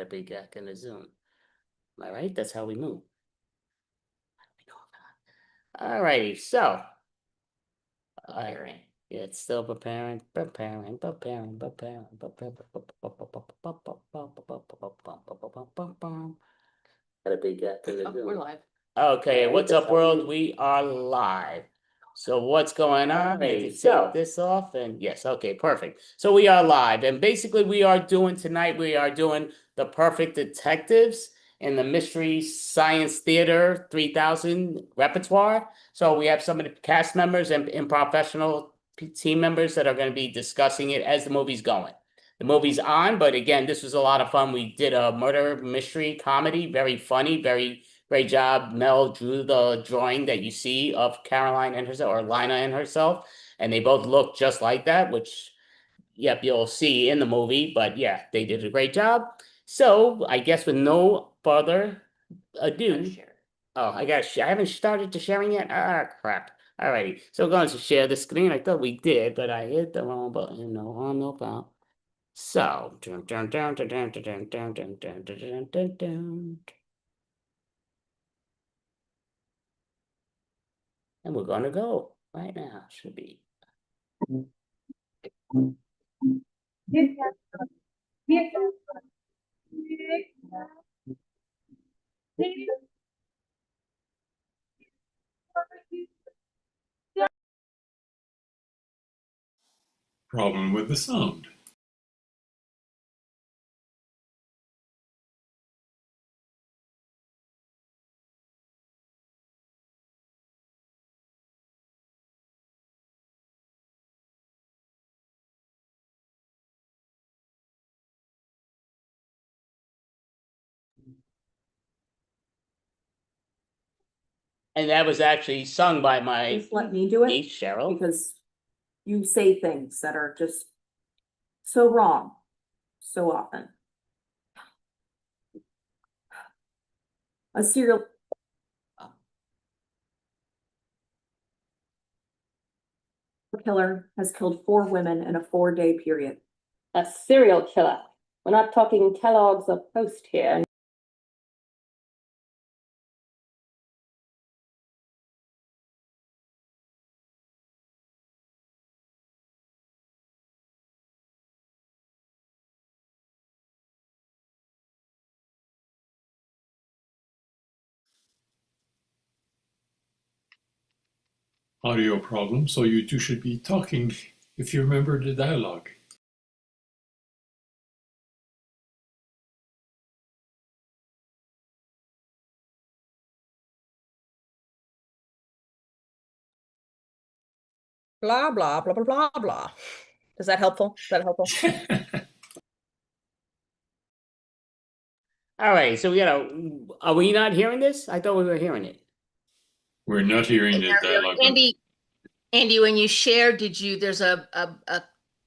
Gotta be back in the Zoom. Am I right? That's how we move. All righty, so. It's still preparing. Gotta be back in the Zoom. We're live. Okay, what's up, world? We are live. So what's going on? Take this off and yes, okay, perfect. So we are live, and basically we are doing the Purrfect Detectives in the Mystery Science Theater 3000 repertoire. So we have some of the cast members and professional team members that are going to be discussing it as the movie's going. The movie's on, but again, this was a lot of fun. We did a murder mystery comedy, very funny, very great job. Mel drew the drawing that you see of Caroline and herself, or Lina and herself, and they both look just like that, which, yep, you'll see in the movie. But yeah, they did a great job. So I guess with no further ado, I haven't started to sharing yet. Ah, crap. Alrighty, so we're going to share the screen. I thought we did, but I hit the wrong button. No harm, no foul. So, and we're gonna go right now. Should be. Problem with the sound. And that was actually sung by my Just let me do it niece, Cheryl. because you say things that are just so wrong so often. A serial killer has killed 4 women in a 4-day period. A serial killer. We're not talking Kellogg's or Post here. Audio problem, so you two should be talking if you remember the dialogue. Blah, blah, blah, blah, blah, blah. Is that helpful? Is that helpful? All right, so are we not hearing this? I thought we were hearing it. We're not hearing the dialogue. Andy, when you share, there's a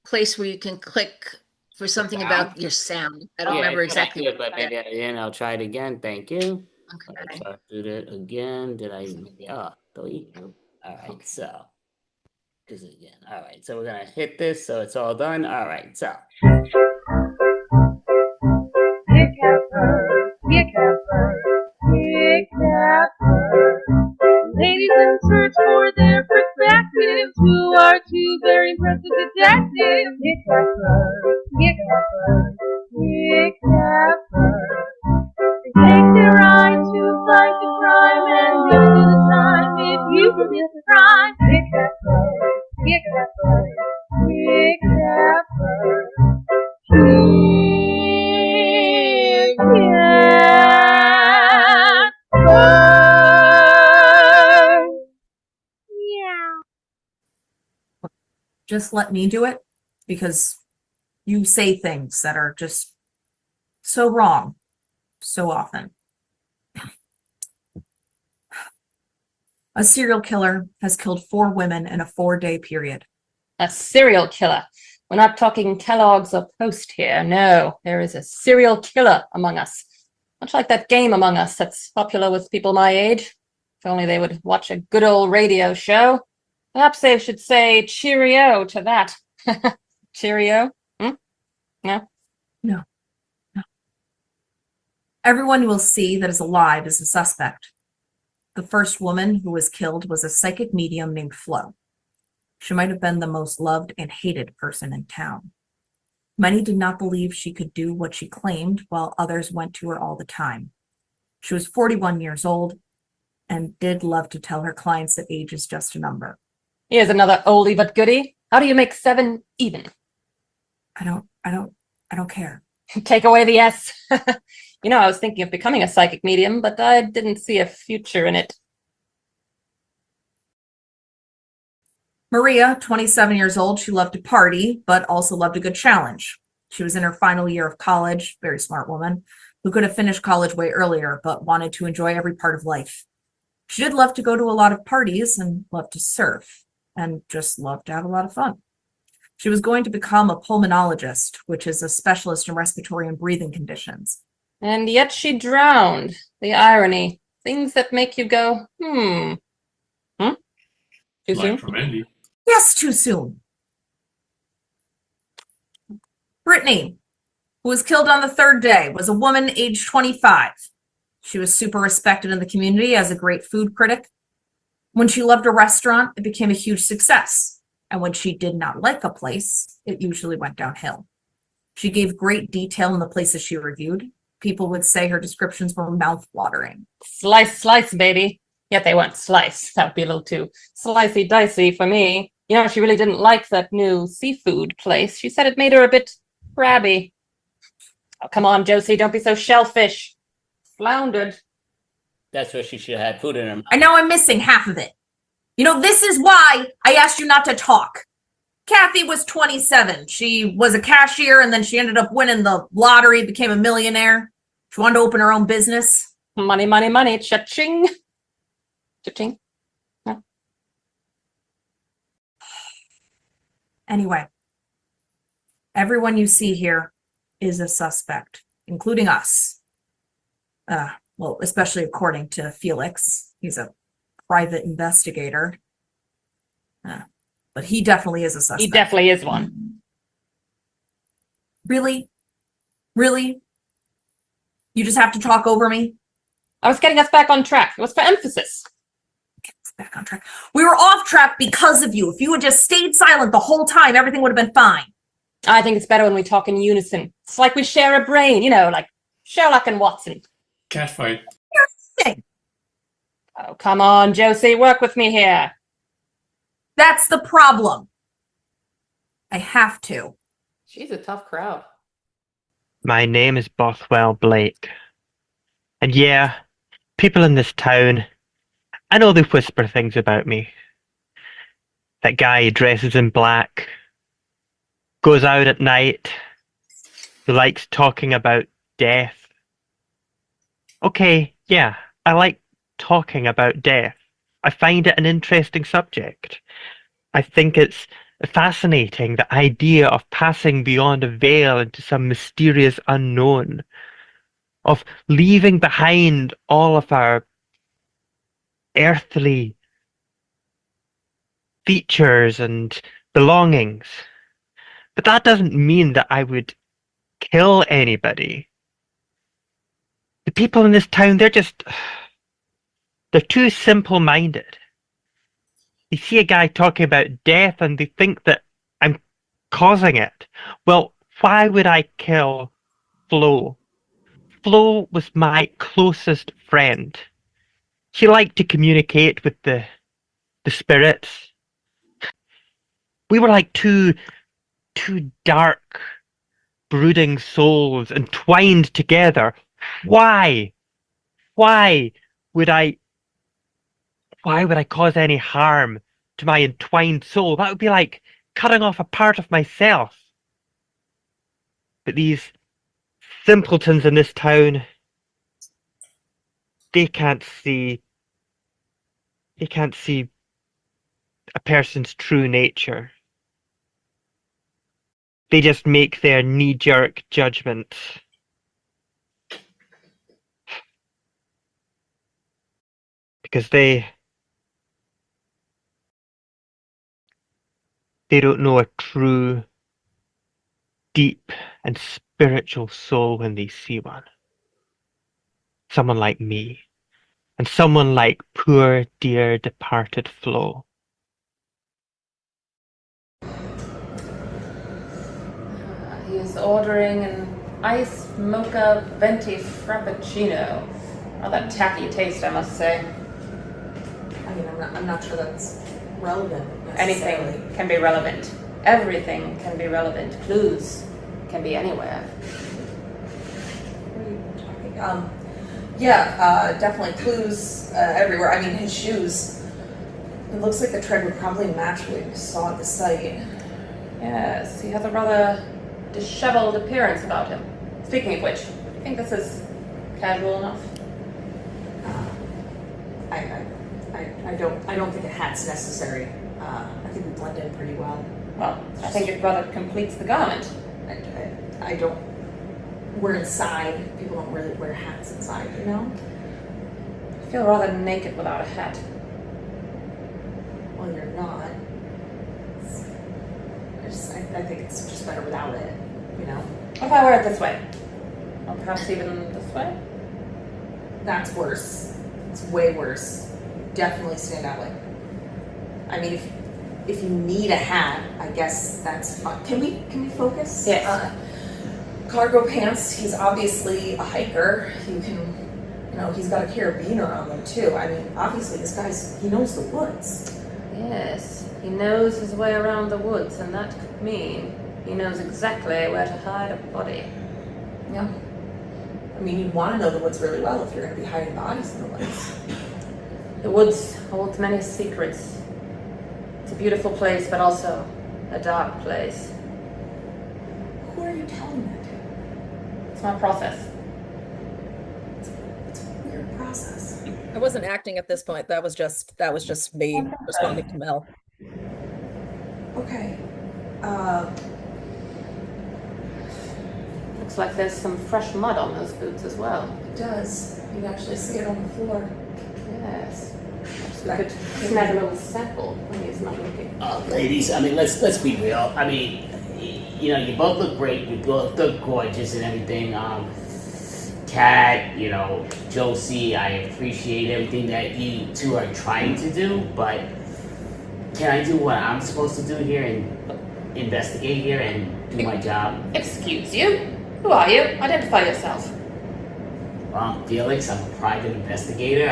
place where you can click for something about your sound. I don't remember exactly what, but maybe I'll try it again. Thank you. Okay. I'll try to do that again. Did I? Delete. All right, so. This again. All right, so we're gonna hit this, so it's all done. All right, so. Ladies in search for their perspectives, who are 2 very impressive detectives. They take their ride to fight the crime and go to the time if you commit the crime. Just let me do it because you say things that are just so wrong so often. A serial killer has killed 4 women in a 4-day period. A serial killer. We're not talking Kellogg's or Post here. No, there is a serial killer among us. Much like that game Among Us that's popular with people my age. If only they would watch a good old radio show. Perhaps they should say cheerio to that. Cheerio? No? No. Everyone will see that is alive is a suspect. The first woman who was killed was a psychic medium named Flo. She might have been the most loved and hated person in town. Many did not believe she could do what she claimed, while others went to her all the time. She was 41 years old and did love to tell her clients that age is just a number. Here's another oldie but goodie. How do you make 7 even? I don't care. Take away the S. You know, I was thinking of becoming a psychic medium, but I didn't see a future in it. Maria, 27 years old, she loved to party, but also loved a good challenge. She was in her final year of college, very smart woman, who could have finished college way earlier, but wanted to enjoy every part of life. She did love to go to a lot of parties and loved to surf and just loved to have a lot of fun. She was going to become a pulmonologist, which is a specialist in respiratory and breathing conditions. And yet she drowned. The irony. Things that make you go, Hmm? Too soon? Like from Andy. Yes, too soon. Brittany, who was killed on the third day, was a woman aged 25. She was super respected in the community as a great food critic. When she loved a restaurant, it became a huge success. And when she did not like a place, it usually went downhill. She gave great detail in the places she reviewed. People would say her descriptions were mouth-watering. Slice, slice, baby. Yet they weren't slice. That would be a little too slicey dicey for me. You know, she really didn't like that new seafood place. She said it made her a bit crabby. Oh, come on, Josie, don't be so shellfish. Floundered. That's where she should have had food in her mouth. And now I'm missing half of it. You know, this is why I asked you not to talk. Kathy was 27. She was a cashier and then she ended up winning the lottery, became a millionaire. She wanted to open her own business. Money, money, money. Cha-ching. Cha-ching. Anyway, everyone you see here is a suspect, including us. Well, especially according to Felix. He's a private investigator. But he definitely is a suspect. He definitely is one. Really? Really? You just have to talk over me? I was getting us back on track. It was for emphasis. Get us back on track. We were off track because of you. If you had just stayed silent the whole time, everything would have been fine. I think it's better when we talk in unison. It's like we share a brain, you know, like Sherlock and Watson. Catfight. Oh, come on, Josie, work with me here. That's the problem. I have to. She's a tough crowd. My name is Bothwell Blake. And yeah, people in this town, I know they whisper things about me. That guy who dresses in black, goes out at night, who likes talking about death. Okay, yeah, I like talking about death. I find it an interesting subject. I think it's fascinating, the idea of passing beyond a veil into some mysterious unknown, of leaving behind all of our earthly features and belongings. But that doesn't mean that I would kill anybody. The people in this town, they're too simple-minded. They see a guy talking about death and they think that I'm causing it. Well, why would I kill Flo? Flo was my closest friend. She liked to communicate with the spirits. We were like two dark, brooding souls entwined together. Why? Why would I cause any harm to my entwined soul? That would be like cutting off a part of myself. But these simpletons in this town, they can't see a person's true nature. They just make their knee-jerk judgments. Because they don't know a true, deep and spiritual soul when they see one. someone like me, and someone like poor dear departed Flo. He is ordering an iced mocha venti frappuccino. Rather tacky taste, I must say. I mean, I'm not sure that's relevant necessarily. Anything can be relevant. Everything can be relevant. Clues can be anywhere. What are you talking? Yeah, definitely clues everywhere. I mean, his shoes. It looks like the tread would probably match what we saw at the site. Yes, he has a rather disheveled appearance about him. Speaking of which, do you think this is casual enough? I don't think a hat's necessary. I think we blend in pretty well. Well, I think it rather completes the garment. I don't. We're inside. People don't really wear hats inside, you know. I feel rather naked without a hat. Well, you're not. I think it's just better without it, you know. What if I wear it this way? Or perhaps even this way? That's worse. It's way worse. Definitely stand that way. I mean, if you need a hat, I guess that's fine. Can we focus? Yes. Cargo pants. He's obviously a hiker. You can, he's got a carabiner on them too. I mean, obviously he knows the woods. Yes, he knows his way around the woods, and that could mean he knows exactly where to hide a body. Yeah. I mean, you'd want to know the woods really well if you're going to be hiding bodies in the woods. The woods holds many secrets. It's a beautiful place, but also a dark place. Who are you telling that to? It's my process. It's a weird process. I wasn't acting at this point. That was just me responding to Mel. Okay. Looks like there's some fresh mud on those boots as well. It does. You can actually see it on the floor. Yes. Perhaps we could snag a little sample when he's not looking. Ladies, I mean, let's be real. I mean, you both look great. You both look gorgeous and everything. Kat, Josie, I appreciate everything that you two are trying to do, but can I do what I'm supposed to do here and investigate here and do my job? Excuse you? Who are you? Identify yourself. Well, I'm Felix. I'm a private investigator.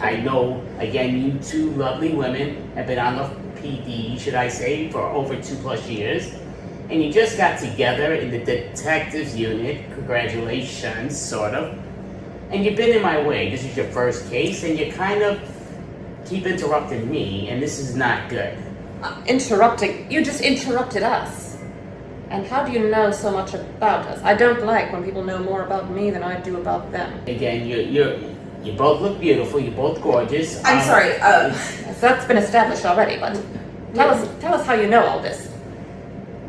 I know, again, you two lovely women have been on the PD, should I say, for over 2+ years. And you just got together in the detectives unit. Congratulations, sort of. And you've been in my way. This is your first case, and you kind of keep interrupting me, and this is not good. Interrupting? You just interrupted us. And how do you know so much about us? I don't like when people know more about me than I do about them. Again, you both look beautiful. You're both gorgeous. I'm sorry. Yes, that's been established already, but tell us how you know all this.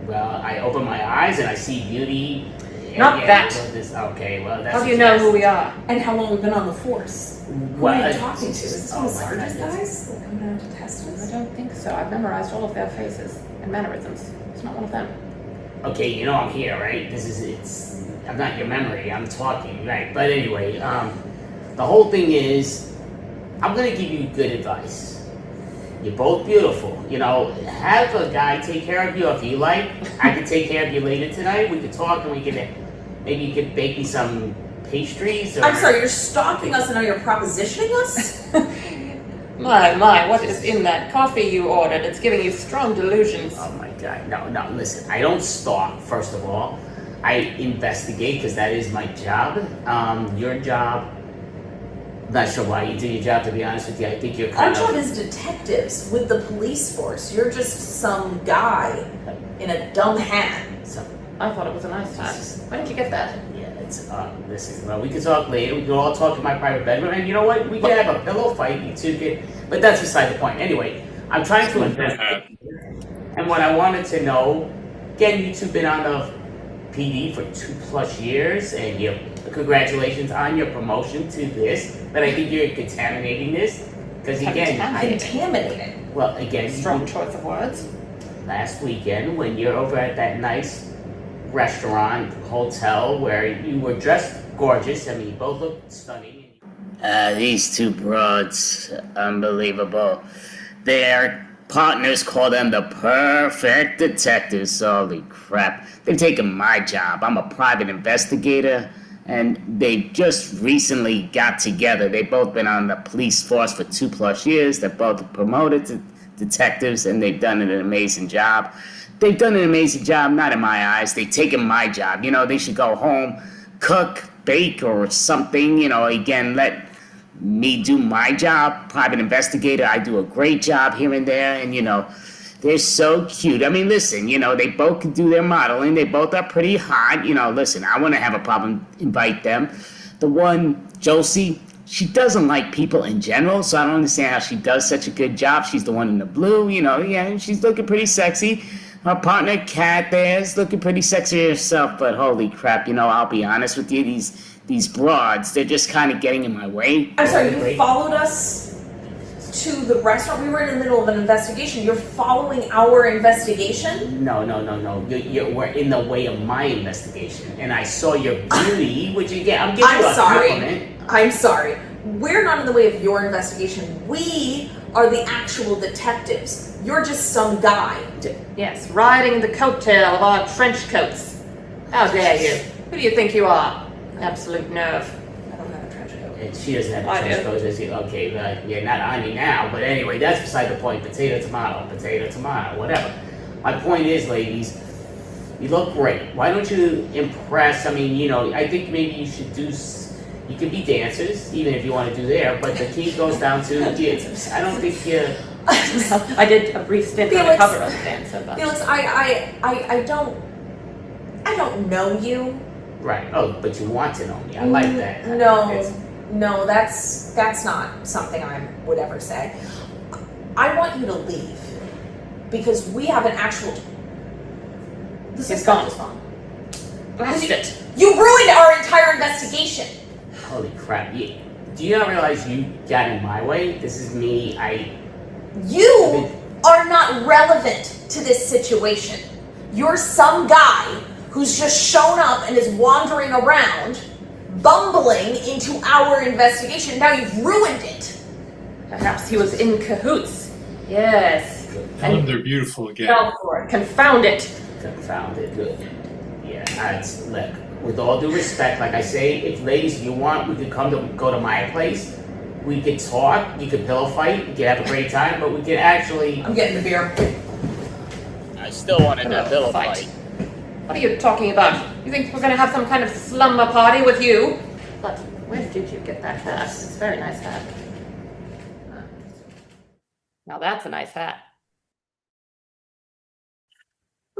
Well, I open my eyes and I see beauty. Not that. Okay, well, that's... How do you know who we are? And how long we've been on the force? Who Well, are you talking to? Is this one of my Sarge's goodness. guys that come down to test I us? don't think so. I've memorized all of their faces and mannerisms. It's not one of them. Okay, I'm here, right? I'm not your memory, I'm talking, right? But anyway, the whole thing is, I'm gonna give you good advice. You're both beautiful. Have a guy take care of you if you like. I could take care of you later tonight. We could talk and maybe you could bake me some pastries or... I'm sorry, you're stalking us and now you're propositioning us? My, what is in that coffee you ordered? It's giving you strong delusions. Oh my God, no, listen, I don't stalk, first of all. I investigate, because that is my job. Your job, not sure why you do your job, to be honest with you. I think you're Our kind job of... is detectives with the police force. You're just some guy in a dumb hat. I thought it was a nice hat. Where did you get that? Yeah, listen, well, we can talk later. We can all talk in my private bedroom. And you know what? We can have a pillow fight. You two can... But that's beside the point. Anyway, I'm trying to investigate. And what I wanted to know, again, you two been on the PD for 2+ years, and congratulations on your promotion to this. But I think you're contaminating this, because again, Contaminated. well, again, Strong choice of words. last weekend when you're over at that nice restaurant, hotel, where you were dressed gorgeous. I mean, you both look stunning. These two broads, unbelievable. Their partners call them the Purrfect detectives. Holy crap. They've taken my job. I'm a private investigator, and they just recently got together. They've both been on the police force for 2+ years. They're both promoted to detectives, and they've done an amazing job. They've done an amazing job, not in my eyes. They've taken my job. You know, they should go home, cook, bake, or something. You know, again, let me do my job. Private investigator, I do a great job here and there, and, you know, they're so cute. I mean, listen, you know, they both can do their modeling. They both are pretty hot. You know, listen, I wouldn't have a problem invite them. The one, Josie, she doesn't like people in general, so I don't understand how she does such a good job. She's the one in the blue, you know, yeah, she's looking pretty sexy. Her partner, Kat, there is looking pretty sexy herself, but holy crap, you know, I'll be honest with you, these broads, they're just kind of getting in my way. I'm sorry, you followed us to the restaurant? We were in the middle of an investigation. You're following our investigation? No. You were in the way of my investigation, and I saw your beauty, which again, I'm giving you a compliment. I'm sorry. We're not in the way of your investigation. We are the actual detectives. You're just some guy. Yes, riding the coattail of our trench coats. How dare you? Who do you think you are? Absolute nerve. I don't have a trench coat. And she doesn't have I a trench coat, does she? Okay, yeah, not on me now, but anyway, that's beside the point. Potato, tomato, whatever. My point is, ladies, you look great. Why don't you impress? I mean, you know, I think maybe you should do. You could be dancers, even if you want to do there, but the key goes down to dancers. I don't think you. I did a brief stint on the Felix, cover of the dancer, but Felix, I don't know you. Right. Oh, but you want to know me. I like that. No, that's not something I would ever say. I want you to leave because we have an actual. It's gone. Blast it. You ruined our entire investigation. Holy crap! Do you not realize you got in my way? This is me. You are not relevant to this situation. You're some guy who's just shown up and is wandering around, bumbling into our investigation. Now you've ruined it. Perhaps he was in cahoots. Yes. Tell them they're beautiful again. Fell for it. Confound it. Confounded. Good. Yeah. Look. With all due respect, like I say, if ladies, you want, we could go to my place. We could talk. You could pillow fight. We could have a great time. But we could actually. I'm getting the beer. I still wanted that pillow fight. What are you talking about? You think we're going to have some kind of slumber party with you? But where did you get that hat? It's a very nice hat. Now that's a nice hat.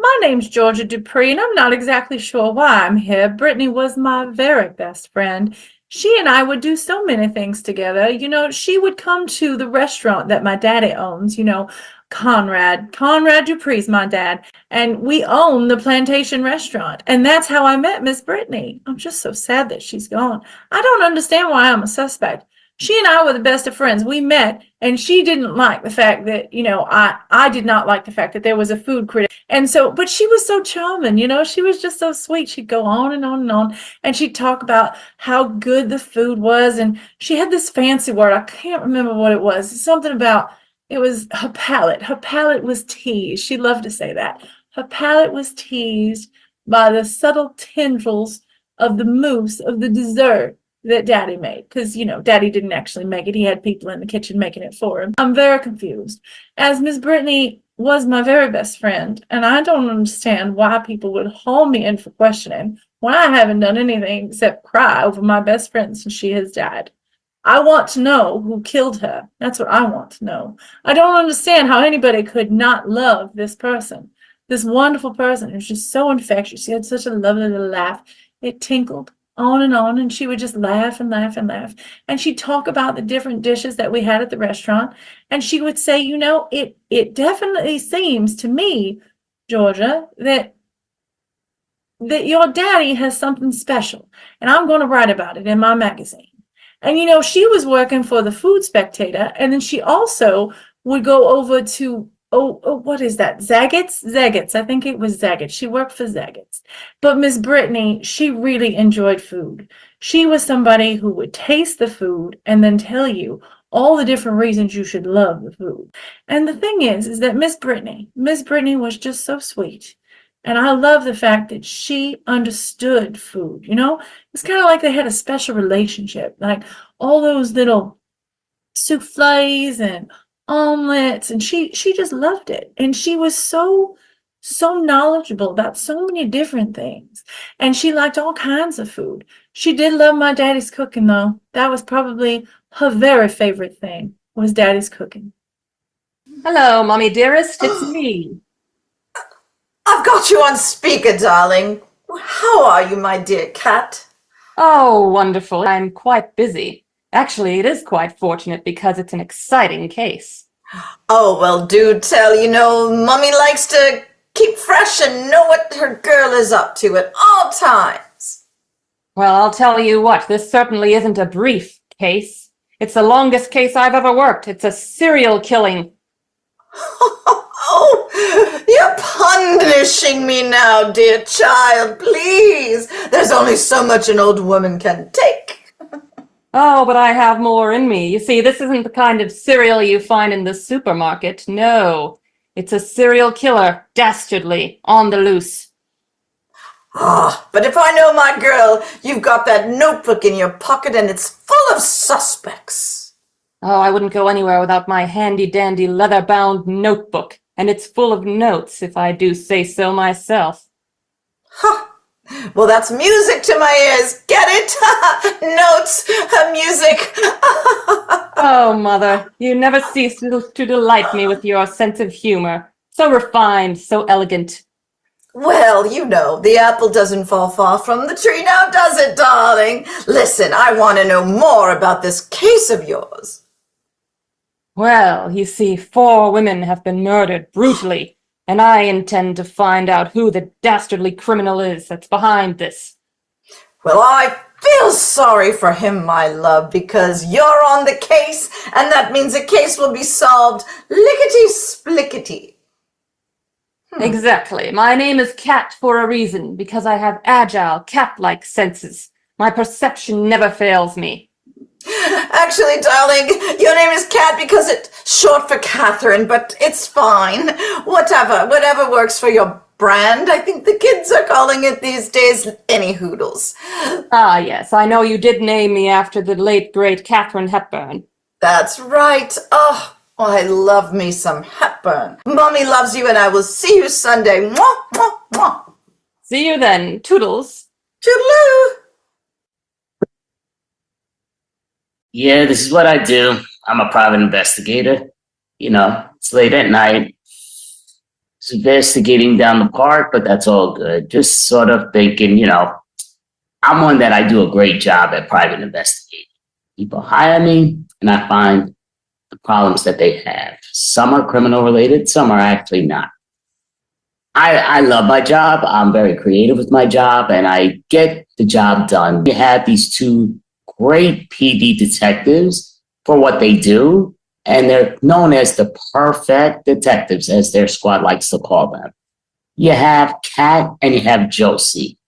My name's Georgia Dupree, and I'm not exactly sure why I'm here. Brittany was my very best friend. She and I would do so many things together. You know, she would come to the restaurant that my daddy owns, you know, Conrad Dupree's my dad, and we own the Plantation Restaurant. And that's how I met Miss Brittany. I'm just so sad that she's gone. I don't understand why I'm a suspect. She and I were the best of friends. We met, and she didn't like the fact that, you know, I did not like the fact that there was a food critic. And so, but she was so charming, you know, she was just so sweet. She'd go on and on and on, and she'd talk about how good the food was. And she had this fancy word. I can't remember what it was. Something about, it was her palate. Her palate was teased. She loved to say that. Her palate was teased by the subtle tendrils of the mousse of the dessert that Daddy made, because, you know, Daddy didn't actually make it. He had people in the kitchen making it for him. I'm very confused, as Miss Brittany was my very best friend, and I don't understand why people would haul me in for questioning when I haven't done anything except cry over my best friend since she has died. I want to know who killed her. That's what I want to know. I don't understand how anybody could not love this person, this wonderful person who's just so infectious. She had such a lovely little laugh. It tinkled on, and she would just laugh and laugh and laugh. And she'd talk about the different dishes that we had at the restaurant. And she would say, you know, it definitely seems to me, Georgia, that your daddy has something special. And I'm going to write about it in my magazine. And, you know, she was working for the Food Spectator. And then she also would go over to, what is that? Zagat's. I think it was Zagat's. She worked for Zagat's. But Miss Brittany, she really enjoyed food. She was somebody who would taste the food and then tell you all the different reasons you should love the food. And the thing is that Miss Brittany was just so sweet. And I love the fact that she understood food, you know? It's kind of like they had a special relationship, like all those little souffles and omelets, and she just loved it. And she was so knowledgeable about so many different things. And she liked all kinds of food. She did love my daddy's cooking, though. That was probably her very favorite thing, was daddy's cooking. Hello, mommy dearest, it's me. I've got you on speaker, darling. How are you, my dear cat? Oh, wonderful. I'm quite busy. Actually, it is quite fortunate because it's an exciting case. Oh, well, do tell. Mummy likes to keep fresh and know what her girl is up to at all times. Well, I'll tell you what, this certainly isn't a brief case. It's the longest case I've ever worked. It's a serial killing. Oh, you're punishing me now, dear child, please. There's only so much an old woman can take. Oh, but I have more in me. You see, this isn't the kind of cereal you find in the supermarket. No, it's a serial killer, dastardly, on the loose. But if I know my girl, you've got that notebook in your pocket and it's full of suspects. Oh, I wouldn't go anywhere without my handy-dandy leather-bound notebook, and it's full of notes, if I do say so myself. Well, that's music to my ears. Get it? Notes, music. Oh, Mother, you never cease to delight me with your sense of humor. So refined, so elegant. Well, the apple doesn't fall far from the tree now, does it, darling? Listen, I want to know more about this case of yours. Well, you see, 4 women have been murdered brutally, and I intend to find out who the dastardly criminal is that's behind this. Well, I feel sorry for him, my love, because you're on the case, and that means the case will be solved lickety-splickety. Exactly. My name is Cat for a reason, because I have agile, cat-like senses. My perception never fails me. Actually, darling, your name is Cat because it's short for Catherine, but it's fine. Whatever works for your brand. I think the kids are calling it these days any hoodles. Ah, yes, I know you did name me after the late, great Katharine Hepburn. That's right. Oh, I love me some Hepburn. Mommy loves you, and I will see you Sunday. Mwah, mwah, mwah. See you then. Toodles. Toodaloo. Yeah, this is what I do. I'm a private investigator. It's late at night. It's investigating down the park, but that's all good. Just sort of thinking, I'm one that I do a great job at private investigating. People hire me, and I find the problems that they have. Some are criminal related, some are actually not. I love my job. I'm very creative with my job, and I get the job done. We have these 2 great PD detectives for what they do, and they're known as the Purrfect detectives, as their squad likes to call them. You have Kat and you have Josie.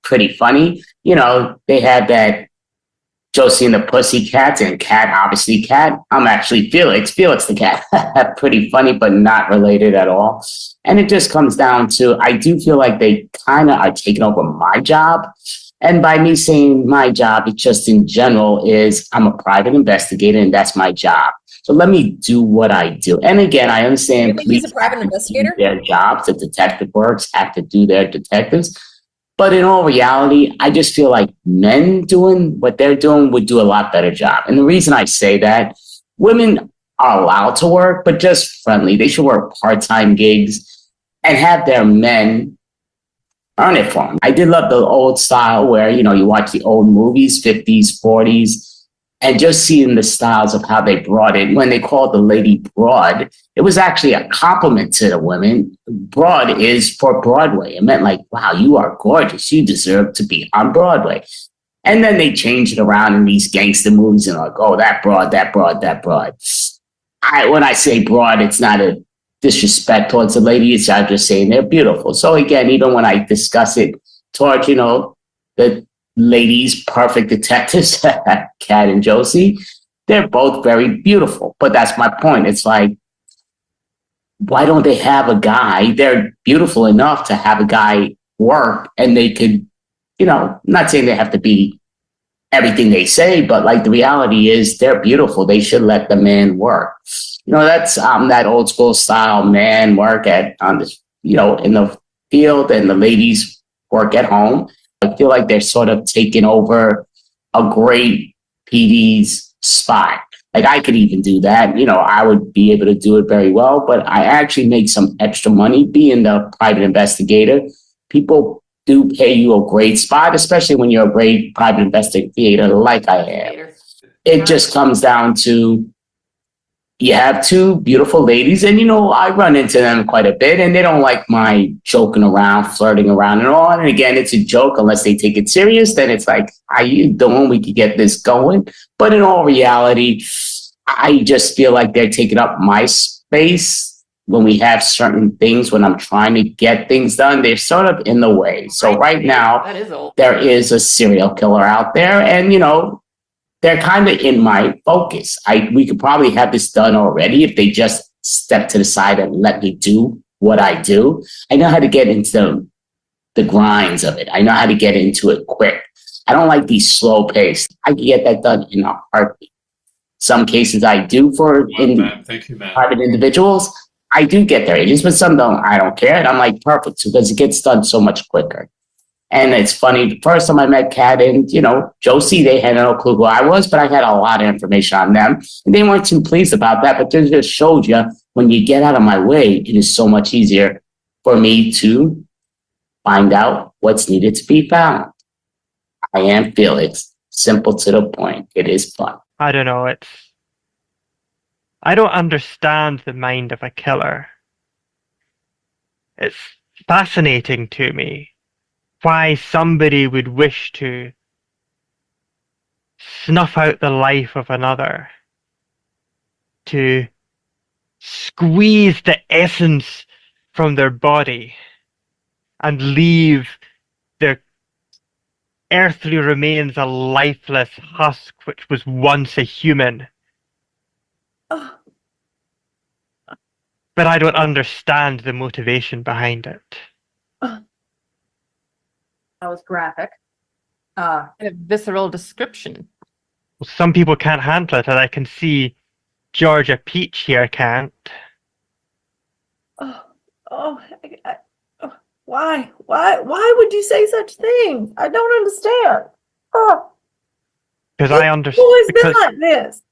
Pretty funny. They have that Josie and the Pussycats, and Cat, obviously Cat. I'm actually Felix the cat. Pretty funny, but not related at all. And it just comes down to, I do feel like they kind of are taking over my job. And by me saying my job, it just in general is I'm a private investigator, and that's my job. So let me do what I do. And again, I understand You think he's a private investigator? their jobs, the detective works have to do their detectives. But in all reality, I just feel like men doing what they're doing would do a lot better job. And the reason I say that, women are allowed to work, but just friendly. They should work part-time gigs and have their men earn it for them. I did love the old style where, you watch the old movies, 50s, 40s, and just seeing the styles of how they brought it. When they called the lady broad, it was actually a compliment to the women. Broad is for Broadway. It meant like, wow, you are gorgeous. You deserve to be on Broadway. And then they changed it around in these gangster movies and like, oh, that broad, that broad, that broad. When I say broad, it's not a disrespect towards the ladies. I'm just saying they're beautiful. So again, even when I discuss it towards, the ladies, perfect detectives, Kat and Josie. They're both very beautiful. But that's my point. It's like, why don't they have a guy? They're beautiful enough to have a guy work, and they could, not saying they have to be everything they say, but like the reality is they're beautiful. They should let the man work. That's that old school style man work in the field, and the ladies work at home. I feel like they're sort of taking over a great PD's spot. Like I could even do that. I would be able to do it very well, but I actually make some extra money being the private investigator. People do pay you a great spot, especially when you're a great private investigator like I am. It just comes down to you have two beautiful ladies, and I run into them quite a bit, and they don't like my joking around, flirting around and all. And again, it's a joke unless they take it serious. Then it's like, how you doing? We could get this going. But in all reality, I just feel like they're taking up my space when we have certain things, when I'm trying to get things done. They're sort of in the way. So right now, there is a serial killer out there, and they're kind of in my focus. We could probably have this done already if they just step to the side and let me do what I do. I know how to get into the grinds of it. I know how to get into it quick. I don't like these slow pace. I can get that done in a heartbeat. Some cases I do for Thank you, ma'am. private individuals. I do get their agents, but some don't. I don't care. And I'm like, perfect, because it gets done so much quicker. And it's funny, the first time I met Kat and, Josie, they had no clue who I was, but I had a lot of information on them. And they weren't too pleased about that, but it just showed you, when you get out of my way, it is so much easier for me to find out what's needed to be found. I am Felix. Simple to the point. It is fun. I don't know, I don't understand the mind of a killer. It's fascinating to me why somebody would wish to snuff out the life of another, to squeeze the essence from their body and leave their earthly remains a lifeless husk which was once a human. Oh. But I don't understand the motivation behind it. That was graphic. A visceral description. Well, some people can't handle it, and I can see Georgia Peach here can't. Why would you say such things? I don't understand. Because It's always been like this.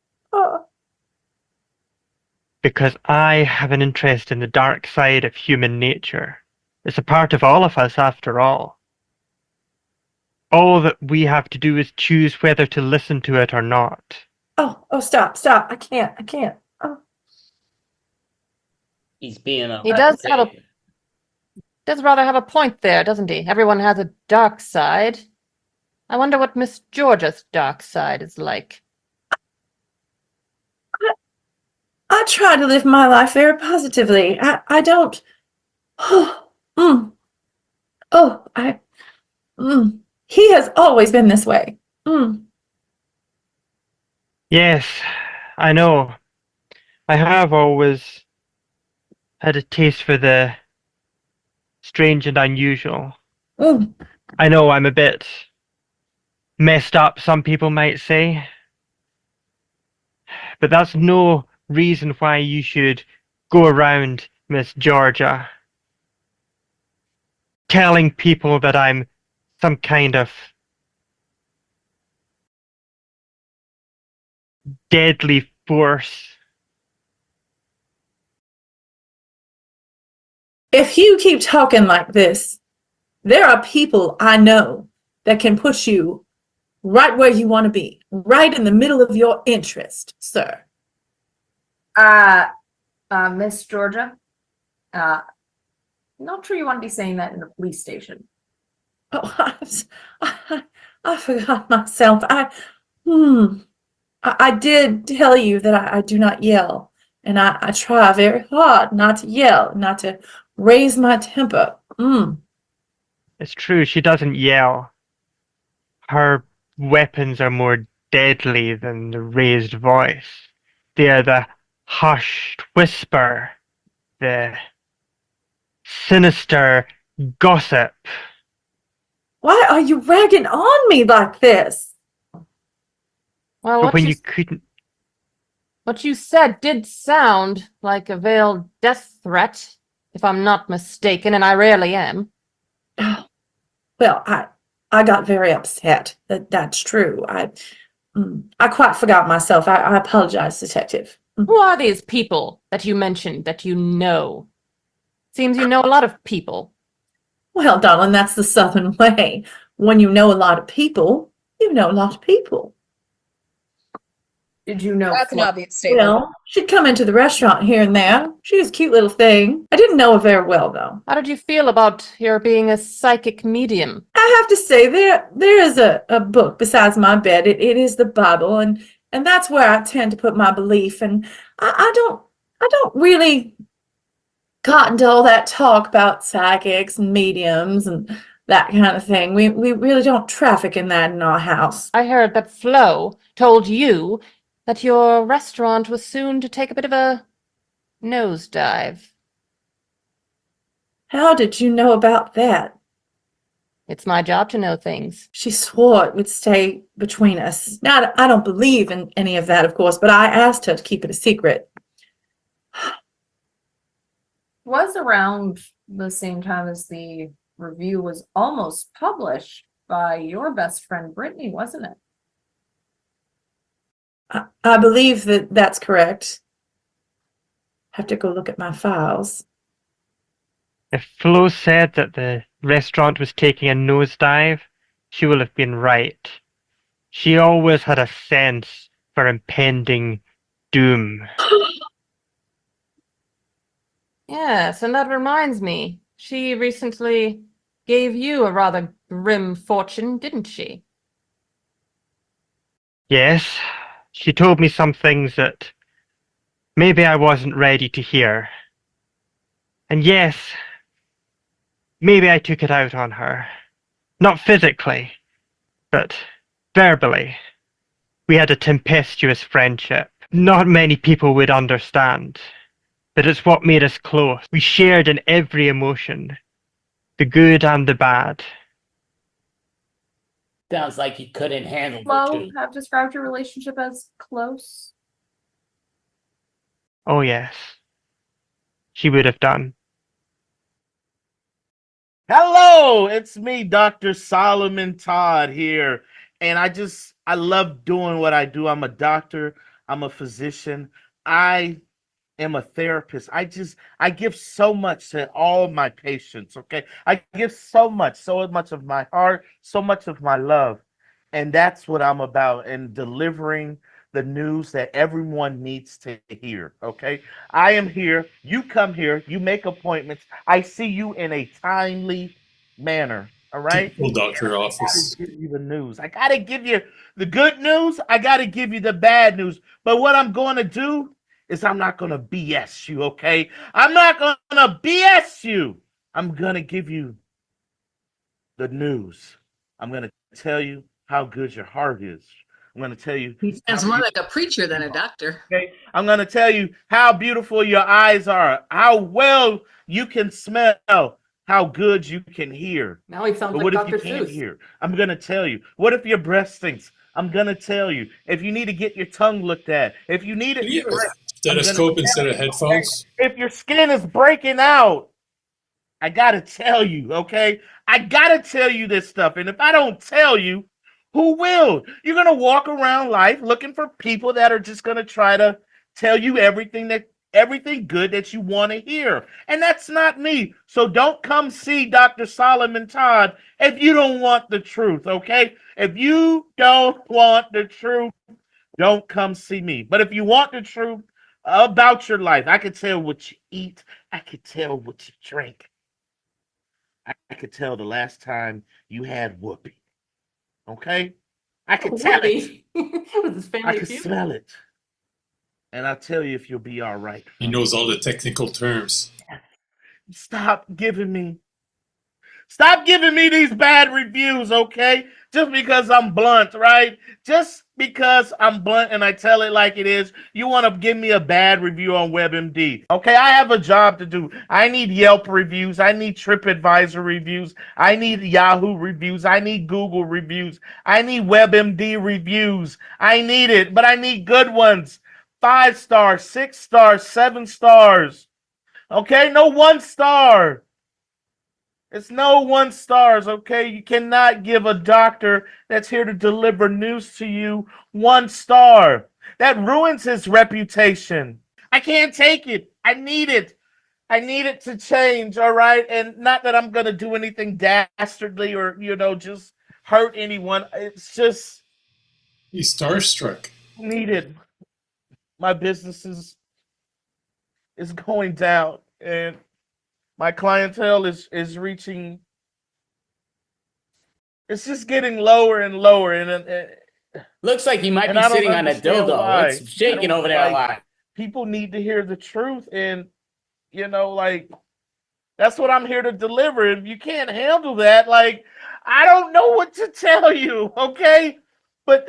Because I have an interest in the dark side of human nature. It's a part of all of us, after all. All that we have to do is choose whether to listen to it or not. Oh, stop. I can't. Oh. He's being He does rather have a point there, doesn't he? Everyone has a dark side. I wonder what Miss Georgia's dark side is like. I try to live my life very positively. I don't. He has always been this way. Yes, I know. I have always had a taste for the strange and unusual. I know I'm a bit messed up, some people might say. But that's no reason why you should go around, Miss Georgia, telling people that I'm some kind of deadly force. If you keep talking like this, there are people I know that can push you right where you want to be, right in the middle of your interest, sir. Miss Georgia, not sure you want to be saying that in the police station. Oh, I forgot myself. I did tell you that I do not yell, and I try very hard not to yell, not to raise my temper. It's true, she doesn't yell. Her weapons are more deadly than the raised voice. They are the hushed whisper, the sinister gossip. Why are you ragging on me like this? Well, But when you couldn't, what you said did sound like a veiled death threat, if I'm not mistaken, and I rarely am. Well, I got very upset. That's true. I quite forgot myself. I apologize, Detective. Who are these people that you mentioned that you know? Seems you know a lot of people. Well, darling, that's the Southern way. When you know a lot of people, you know a lot of people. Did you know That's an Flo- obvious statement. Well, she'd come into the restaurant here and there. She was a cute little thing. I didn't know her very well, though. How did you feel about your being a psychic medium? I have to say, there is a book besides my bed. It is the Bible, and that's where I tend to put my belief. And I don't really got into all that talk about psychics and mediums and that kind of thing. We really don't traffic in that in our house. I heard that Flo told you that your restaurant was soon to take a bit of a nosedive. How did you know about that? It's my job to know things. She swore it would stay between us. Now, I don't believe in any of that, of course, but I asked her to keep it a secret. was around the same time as the review was almost published by your best friend Brittany, wasn't it? I believe that's correct. Have to go look at my files. if Flo said that the restaurant was taking a nosedive, she will have been right. She always had a sense for impending doom. Yes, and that reminds me. She recently gave you a rather grim fortune, didn't she? Yes, she told me some things that maybe I wasn't ready to hear. And yes, maybe I took it out on her. Not physically, but verbally. We had a tempestuous friendship. Not many people would understand, but it's what made us close. We shared in every emotion, the good and the bad. Sounds like you couldn't handle the Flo two. have described your relationship as close. Oh yes, she would have done. Hello, it's me, Dr. Solomon Todd here. And I love doing what I do. I'm a doctor, I'm a physician, I am a therapist. I give so much to all of my patients, okay? I give so much of my heart, so much of my love. And that's what I'm about, and delivering the news that everyone needs to hear, okay? I am here. You come here, you make appointments. I see you in a timely manner, all right? Typical doctor office. Give you the news. I got to give you the good news. I got to give you the bad news. But what I'm going to do is I'm not going to BS you, okay? I'm not going to BS you. I'm going to give you the news. I'm going to tell you how good your heart is. I'm going to tell you. Sounds more like a preacher than a doctor. Okay? I'm going to tell you how beautiful your eyes are, how well you can smell, how good you can hear. Now he sounds But what if you can't hear? I'm going to tell you. What if your breath stinks? I'm going to tell you. If you need to get your tongue looked at, if you need it, Yeah, stethoscope instead of headphones. if your skin is breaking out, I got to tell you, okay? I got to tell you this stuff. And if I don't tell you, who will? You're going to walk around life looking for people that are just going to try to tell you everything good that you want to hear. And that's not me. So don't come see Dr. Solomon Todd if you don't want the truth, okay? If you don't want the truth, don't come see me. But if you want the truth about your life, I can tell what you eat. I can tell what you drink. I could tell the last time you had whoopee. Okay? I could tell it. Was his I family could feud? smell it. And I'll tell you if you'll be all right. He knows all the technical terms. Stop giving me Stop giving me these bad reviews, okay? Just because I'm blunt, right? Just because I'm blunt and I tell it like it is, you want to give me a bad review on WebMD. Okay, I have a job to do. I need Yelp reviews. I need TripAdvisor reviews. I need Yahoo reviews. I need Google reviews. I need WebMD reviews. I need it, but I need good ones. 5 stars, 6 stars, 7 stars. Okay, no 1 star. It's no 1 stars, okay? You cannot give a doctor that's here to deliver news to you 1 star. That ruins his reputation. I can't take it. I need it. I need it to change, all right? And not that I'm going to do anything dastardly or, just hurt anyone. It's just He's starstruck. needed. My business is going down, and my clientele is reaching. It's just getting lower and lower, and Looks like he might and be I don't sitting on a understand dildo. why. It's shaking I don't over there a like- lot. People need to hear the truth, and that's what I'm here to deliver. If you can't handle that, I don't know what to tell you, okay? But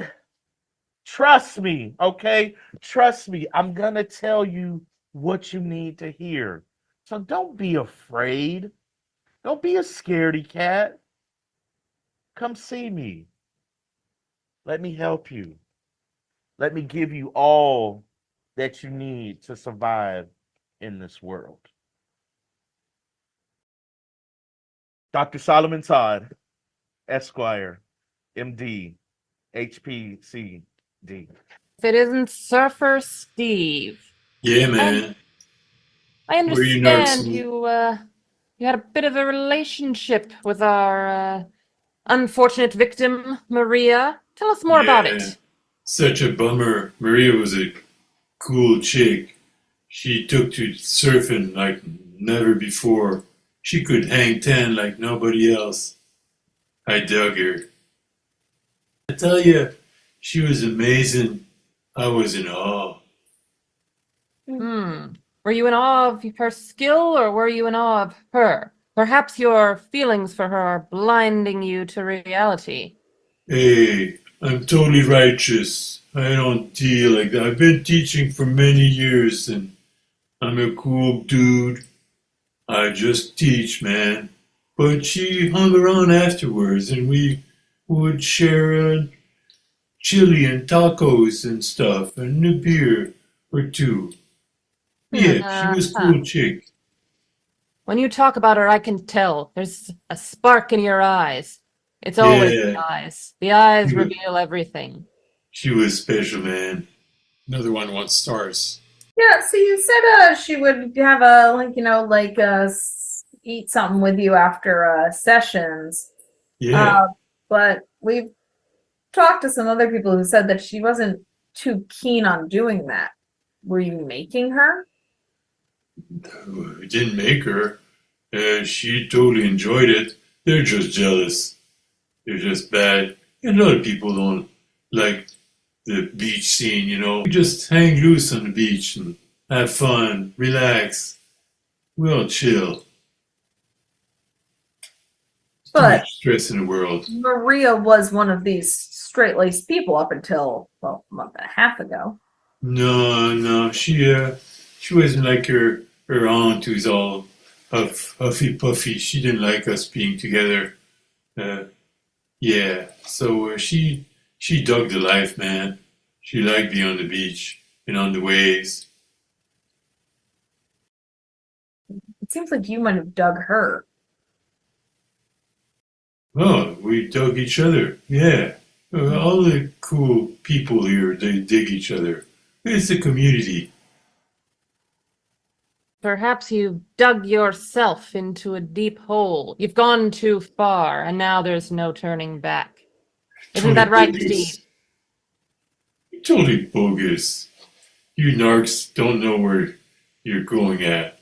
trust me, okay? Trust me. I'm gonna tell you what you need to hear. So don't be afraid. Don't be a scaredy cat. Come see me. Let me help you. Let me give you all that you need to survive in this world. Dr. Solomon Todd, Esquire, MD, HPCD. If it isn't Surfer Steve. Yeah, man. I Were you nervous? understand you had a bit of a relationship with our unfortunate victim, Maria. Tell us more about Yeah. it. Such a bummer. Maria was a cool chick. She took to surfing like never before. She could hang 10 like nobody else. I dug her. I tell you, she was amazing. I was in awe. Were you in awe of her skill, or were you in awe of her? Perhaps your feelings for her are blinding you to reality. Hey, I'm totally righteous. I don't deal like that. I've been teaching for many years and I'm a cool dude. I just teach, man. But she hung around afterwards and we would share chili and tacos and stuff and a beer or two. Yeah, she was a cool chick. When you talk about her, I can tell. There's a spark in your eyes. It's always the Yeah. eyes. The eyes You were- reveal everything. She was special, man. Another one wants stars. Yeah, so you said she would have eat something with you after sessions. Yeah. But we've talked to some other people who said that she wasn't too keen on doing that. Were you making her? We didn't make her. She totally enjoyed it. They're just jealous. They're just bad. And a lot of people don't like the beach scene, you know. We just hang loose on the beach and have fun, relax. We all chill. Too But much stress in the world. Maria was one of these straight-laced people up until, well, a month and a half ago. No, she wasn't like her aunt who's all huffy puffy. She didn't like us being together. Yeah, so she dug the life, man. She liked being on the beach and on the waves. It seems like you might have dug her. Oh, we dug each other. Yeah, all the cool people here, they dig each other. It's a community. Perhaps you've dug yourself into a deep hole. You've gone too far, and now there's no turning back. Isn't that right, Steve? Totally bogus. You narcs don't know where you're going at.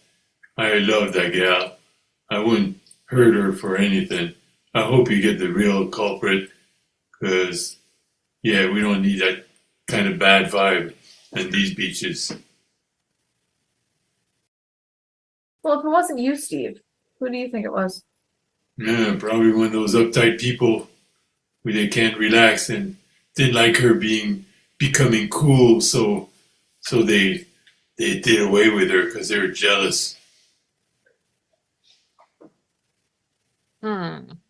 I love that gal. I wouldn't hurt her for anything. I hope you get the real culprit, because, yeah, we don't need that kind of bad vibe in these beaches. Well, if it wasn't you, Steve, who do you think it was? Yeah, probably one of those uptight people where they can't relax and didn't like her becoming cool, so they did away with her because they were jealous.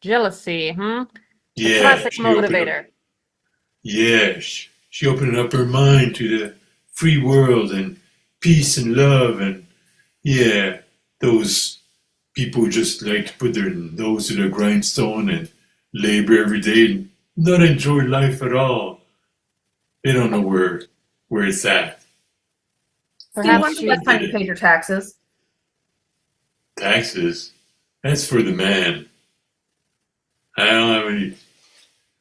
Jealousy, Yeah, Classic she opened up, motivator. yeah, she opened up her mind to the free world and peace and love, and yeah, those people who just like to put their nose to the grindstone and labor every day and not enjoy life at all. They don't know where it's at. Steve, Perhaps when's the she last time you paid your taxes? Taxes, that's for the man. I don't have any.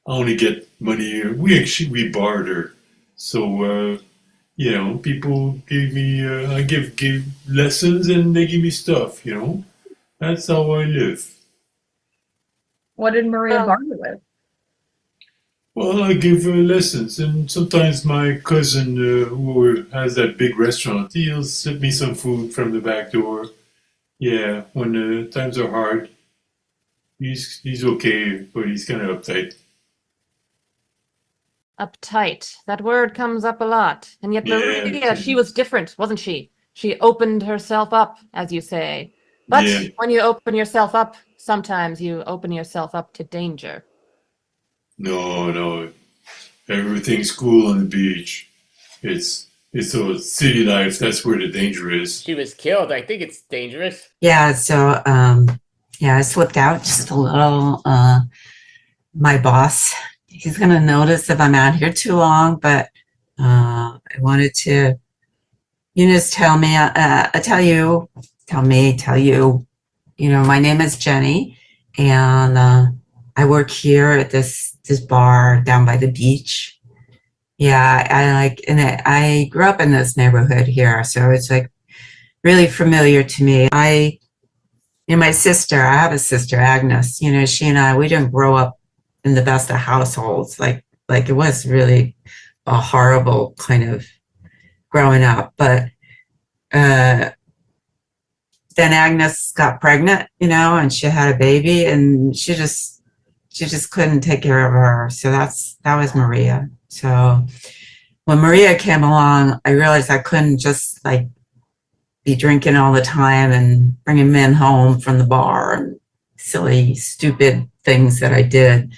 I only get money. We barter, so people give me. I give lessons and they give me stuff. That's how I live. What did Maria Well- barter with? Well, I give lessons, and sometimes my cousin, who has that big restaurant, he'll slip me some food from the back door. Yeah, when times are hard, he's okay, but he's kind of uptight. uptight. That word comes up a lot. And yet Yeah, Maria, she was different, wasn't she? She opened herself up, as you say. But Yeah. when you open yourself up, sometimes you open yourself up to danger. No, everything's cool on the beach. It's a city life. That's where the danger is. She was killed. I think it's dangerous. Yeah, so I slipped out just a little. My boss, he's gonna notice if I'm out here too long, but I wanted to, just tell me, tell you, my name is Jenny, and I work here at this bar down by the beach. Yeah, I grew up in this neighborhood here, so it's like really familiar to me. My sister, I have a sister, Agnes, she and I, we didn't grow up in the best of households. Like it was really a horrible kind of growing up. But then Agnes got pregnant, and she had a baby, and she just couldn't take care of her. So that was Maria. So when Maria came along, I realized I couldn't just be drinking all the time and bringing men home from the bar and silly, stupid things that I did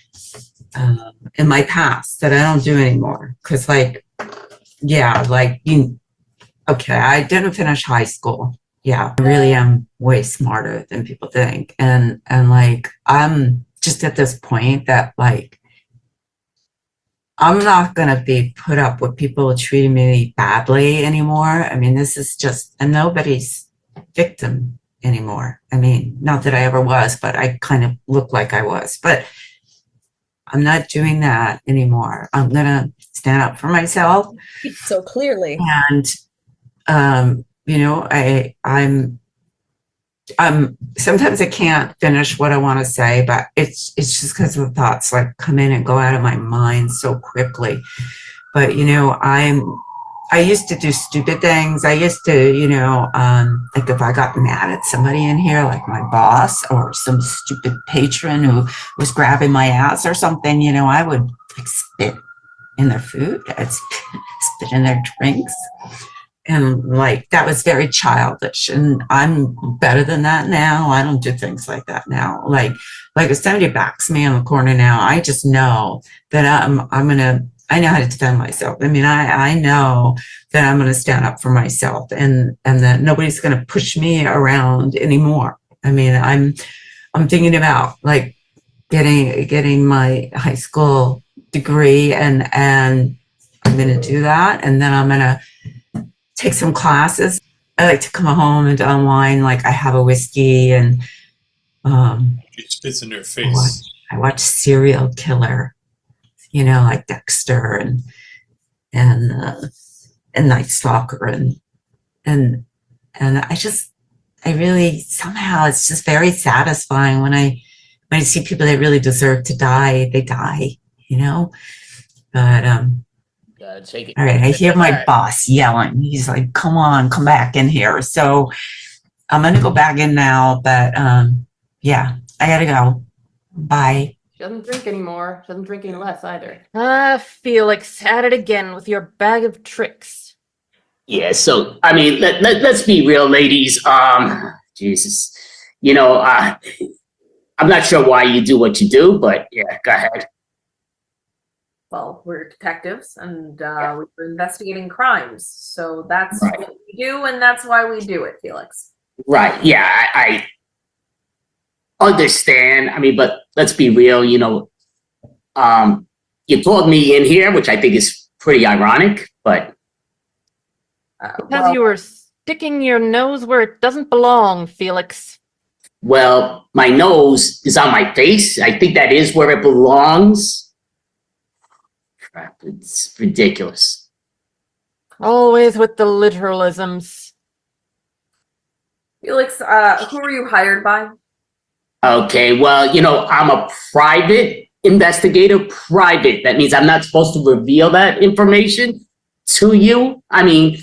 in my past that I don't do anymore. Because I didn't finish high school. Yeah, I really am way smarter than people think. And I'm just at this point that I'm not going to be put up with people treating me badly anymore. I mean, this is just, and nobody's victim anymore. I mean, not that I ever was, but I kind of look like I was. But I'm not doing that anymore. I'm going to stand up for myself. So clearly. And, I'm sometimes I can't finish what I want to say, but it's just because the thoughts come in and go out of my mind so quickly. But I used to do stupid things. I used to, if I got mad at somebody in here, like my boss or some stupid patron who was grabbing my ass or something, I would spit in their food. I'd spit in their drinks. And that was very childish, and I'm better than that now. I don't do things like that now. If somebody backs me in the corner now, I just know that I know how to defend myself. I mean, I know that I'm gonna stand up for myself, and that nobody's gonna push me around anymore. I mean, I'm thinking about getting my high school degree, and I'm gonna do that, and then I'm gonna take some classes. I like to come home and unwind. I have a whiskey, and It spits in their face. I watch serial killer, like Dexter and Night Stalker, and I really, somehow it's just very satisfying when I see people that really deserve to die, they die, But Gotta take it. all right, I hear my boss yelling. He's like, come on, come back in here. So I'm going to go back in now, but Yeah, I gotta go. Bye. She doesn't drink anymore. She doesn't drink any less either. Ah, Felix, at it again with your bag of tricks. Yeah, so I mean, let's be real, ladies. Jesus, I'm not sure why you do what you do, but yeah, go ahead. Well, we're detectives and we're investigating crimes. So that's Right. what we do, and that's why we do it, Felix. Right? Yeah, I understand. I mean, but let's be real. You called me in here, which I think is pretty ironic, but Because you were sticking your nose where it doesn't belong, Felix. well, my nose is on my face. I think that is where it belongs. Crap, it's ridiculous. Always with the literalisms. Felix, who were you hired by? Okay, well, I'm a private investigator. Private. That means I'm not supposed to reveal that information to you. I mean,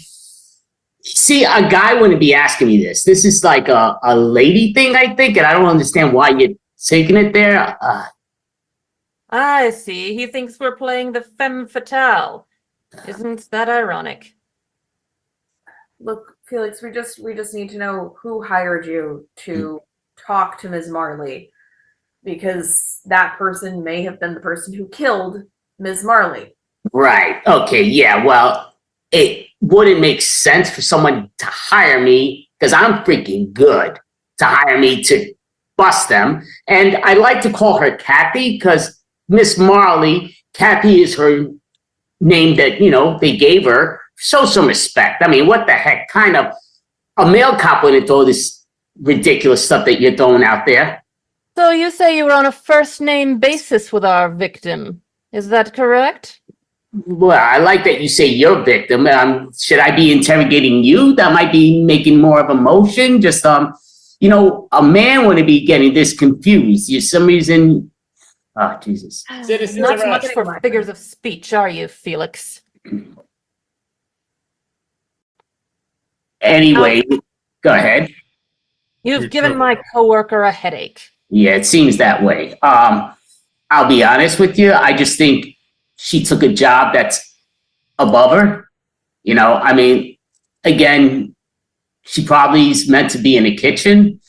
see, a guy wouldn't be asking me this. This is like a lady thing, I think, and I don't understand why you're taking it there. I see. He thinks we're playing the femme fatale. Isn't that ironic? Look, Felix, we just need to know who hired you to talk to Ms. Marley, because that person may have been the person who killed Ms. Marley. Right. Okay. Yeah. Well, it wouldn't make sense for someone to hire me because I'm freaking good to hire me to bust them. And I like to call her Kathy because Miss Marley, Kathy is her name that, they gave her. Show some respect. I mean, what the heck? Kind of a male cop wouldn't throw this ridiculous stuff that you're throwing out there. So you say you were on a first name basis with our victim. Is that correct? Well, I like that you say your victim. Should I be interrogating you? That might be making more of a motion. Just, a man wouldn't be getting this confused. For some reason, oh, Jesus. Not much for figures of speech, are you, Felix? Anyway, go ahead. You've given my coworker a headache. Yeah, it seems that way. I'll be honest with you. I just think she took a job that's above her. I mean, again, she probably is meant to be in the kitchen.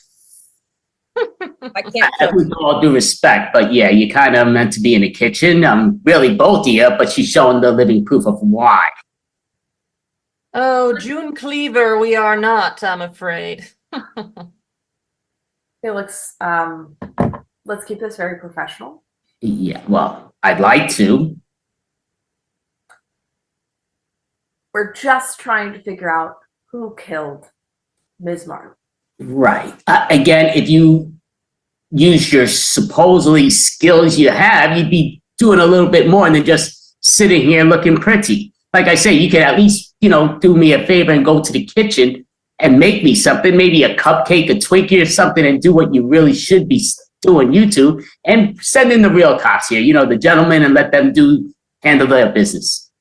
I can't With all due respect, but yeah, you kind of meant to be in the kitchen. Really both of you, but she's showing the living proof of why. Oh, June Cleaver, we are not, I'm afraid. Felix, let's keep this very professional. Yeah, well, I'd like to. We're just trying to figure out who killed Ms. Marley. Right. Again, if you use your supposedly skills you have, you'd be doing a little bit more than just sitting here looking pretty. Like I say, you could at least, do me a favor and go to the kitchen and make me something, maybe a cupcake, a Twinkie or something, and do what you really should be doing, you two, and send in the real cops here, the gentlemen, and let them handle their business.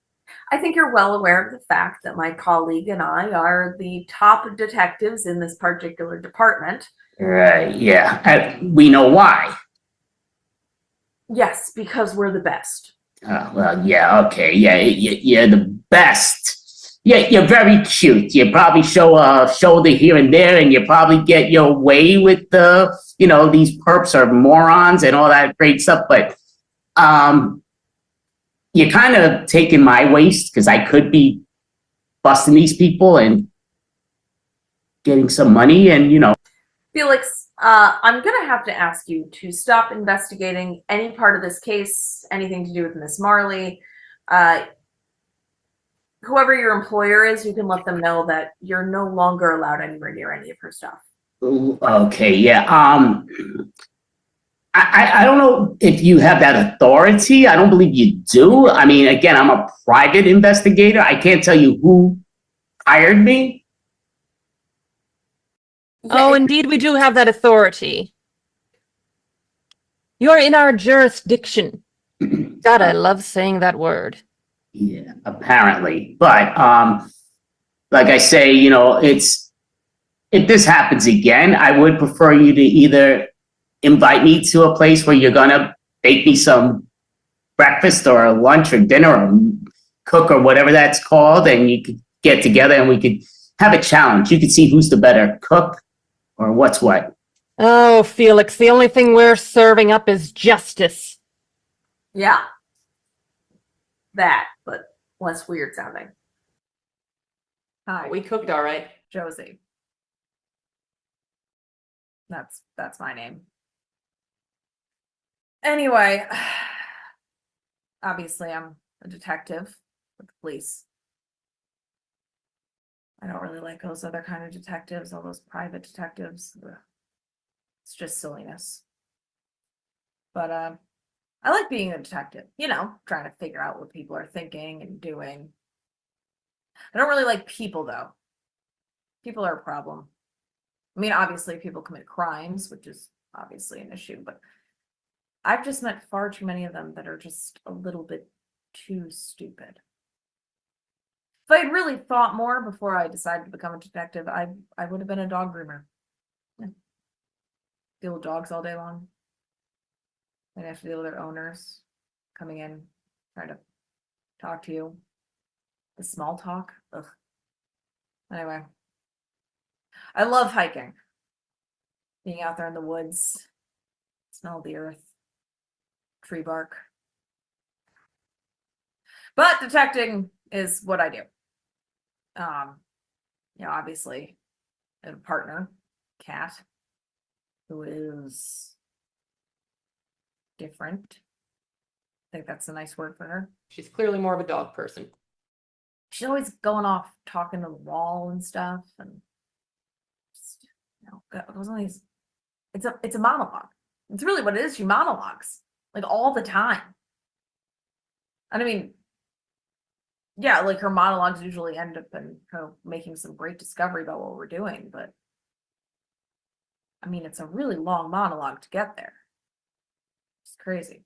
I think you're well aware of the fact that my colleague and I are the top detectives in this particular department. Right, yeah. We know why. Yes, because we're the best. Well, yeah, okay, yeah, you're the best. Yeah, you're very cute. You probably show a shoulder here and there, and you probably get your way with these perps are morons and all that great stuff. But you're kind of taking my waist because I could be busting these people and getting some money, and Felix, I'm going to have to ask you to stop investigating any part of this case, anything to do with Miss Marley. Whoever your employer is, you can let them know that you're no longer allowed anywhere near any of her stuff. Okay, yeah. I don't know if you have that authority. I don't believe you do. I mean, again, I'm a private investigator. I can't tell you who hired me. Oh, indeed, we do have that authority. You're in our jurisdiction. God, I love saying that word. Yeah, apparently. But like I say, if this happens again, I would prefer you to either invite me to a place where you're gonna bake me some breakfast or lunch or dinner or cook or whatever that's called, and you could get together and we could have a challenge. You could see who's the better cook or what's what. Oh, Felix, the only thing we're serving up is justice. Yeah. That, but less weird sounding. Hi, We cooked all right. Josie. That's my name. Anyway, obviously I'm a detective with the police. I don't really like those other kind of detectives, all those private detectives. Ugh. It's just silliness. But I like being a detective, you know, trying to figure out what people are thinking and doing. I don't really like people though. People are a problem. I mean, obviously people commit crimes, which is obviously an issue, but I've just met far too many of them that are just a little bit too stupid. If I had really thought more before I decided to become a detective, I would have been a dog groomer. Yeah. Deal with dogs all day long. They'd have to deal with their owners coming in, trying to talk to you. The small talk. Ugh. Anyway. I love hiking. Being out there in the woods, smell the earth, tree bark. But detecting is what I do. You know, obviously, I have a partner, Kat, who is different. I think that's a nice word for her. She's clearly more of a dog person. She's always going off talking to the wall and stuff, and just, you know, goes on these. It's a monologue. It's really what it is. She monologues like all the time. And I mean, yeah, like her monologues usually end up in her making some great discovery about what we're doing, but I mean, it's a really long monologue to get there. It's crazy.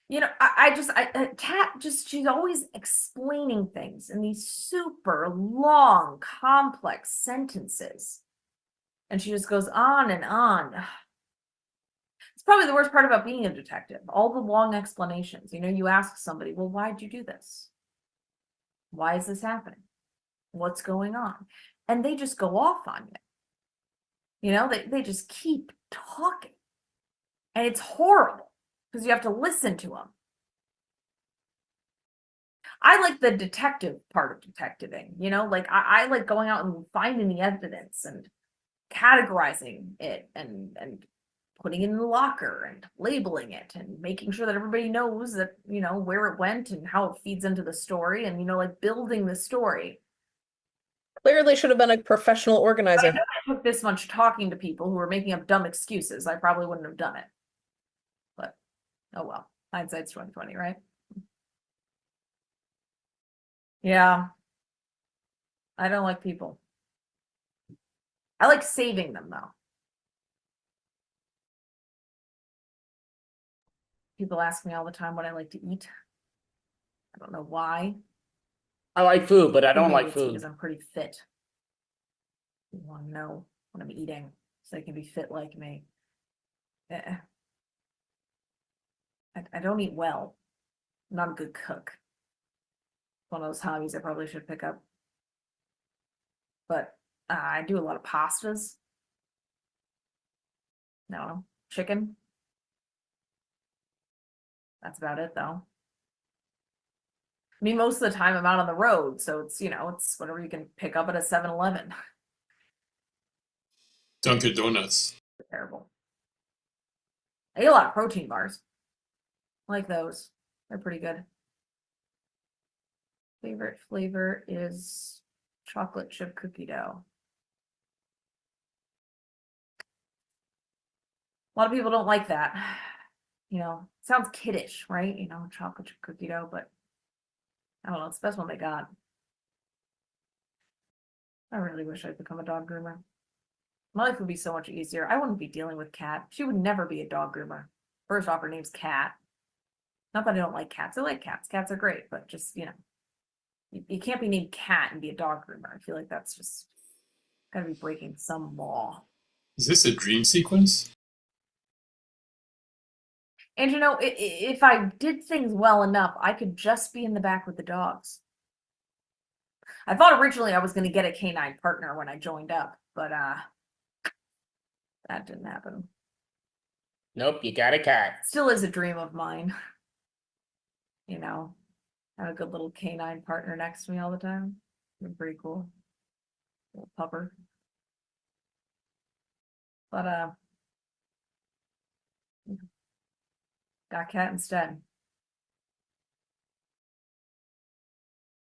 You know, Kat she's always explaining things in these super long, complex sentences. And she just goes on and on. It's probably the worst part about being a detective, all the long explanations. You know, you ask somebody, well, why'd you do this? Why is this happening? What's going on? And they just go off on you. You know, they just keep talking. And it's horrible because you have to listen to them. I like the detective part of detectiving, you know, like I like going out and finding the evidence and categorizing it and putting it in the locker and labeling it and making sure that everybody knows that, you know, where it went and how it feeds into the story and, you know, like building the story. Clearly should have been a professional organizer. If I took this much talking to people who were making up dumb excuses, I probably wouldn't have done it. But oh well, hindsight's 20/20, right? Yeah. I don't like people. I like saving them though. People ask me all the time what I like to eat. I don't know why. I like food, but I don't Maybe like it's food. because I'm pretty fit. You want to know what I'm eating so they can be fit like me. I don't eat well. I'm not a good cook. One of those hobbies I probably should pick up. But I do a lot of pastas. No, chicken. That's about it though. I mean, most of the time I'm out on the road, so it's, you know, it's whatever you can pick up at a 7-Eleven. Dunkin' Donuts. Terrible. I eat a lot of protein bars. I like those. They're pretty good. Favorite flavor is chocolate chip cookie dough. A lot of people don't like that. You know, sounds kiddish, right? You know, chocolate chip cookie dough, but I don't know, it's the best one they got. I really wish I'd become a dog groomer. My life would be so much easier. I wouldn't be dealing with Kat. She would never be a dog groomer. First off, her name's Kat. Not that I don't like cats. I like cats. Cats are great, but just, you know, you can't be named Kat and be a dog groomer. I feel like that's just Gotta be breaking some law. Is this a dream sequence? And you know, if I did things well enough, I could just be in the back with the dogs. I thought originally I was going to get a canine partner when I joined up, but that didn't happen. Nope, you got a cat. Still is a dream of mine. You know, have a good little canine partner next to me all the time. Been pretty cool. Little pupper. But got cat instead.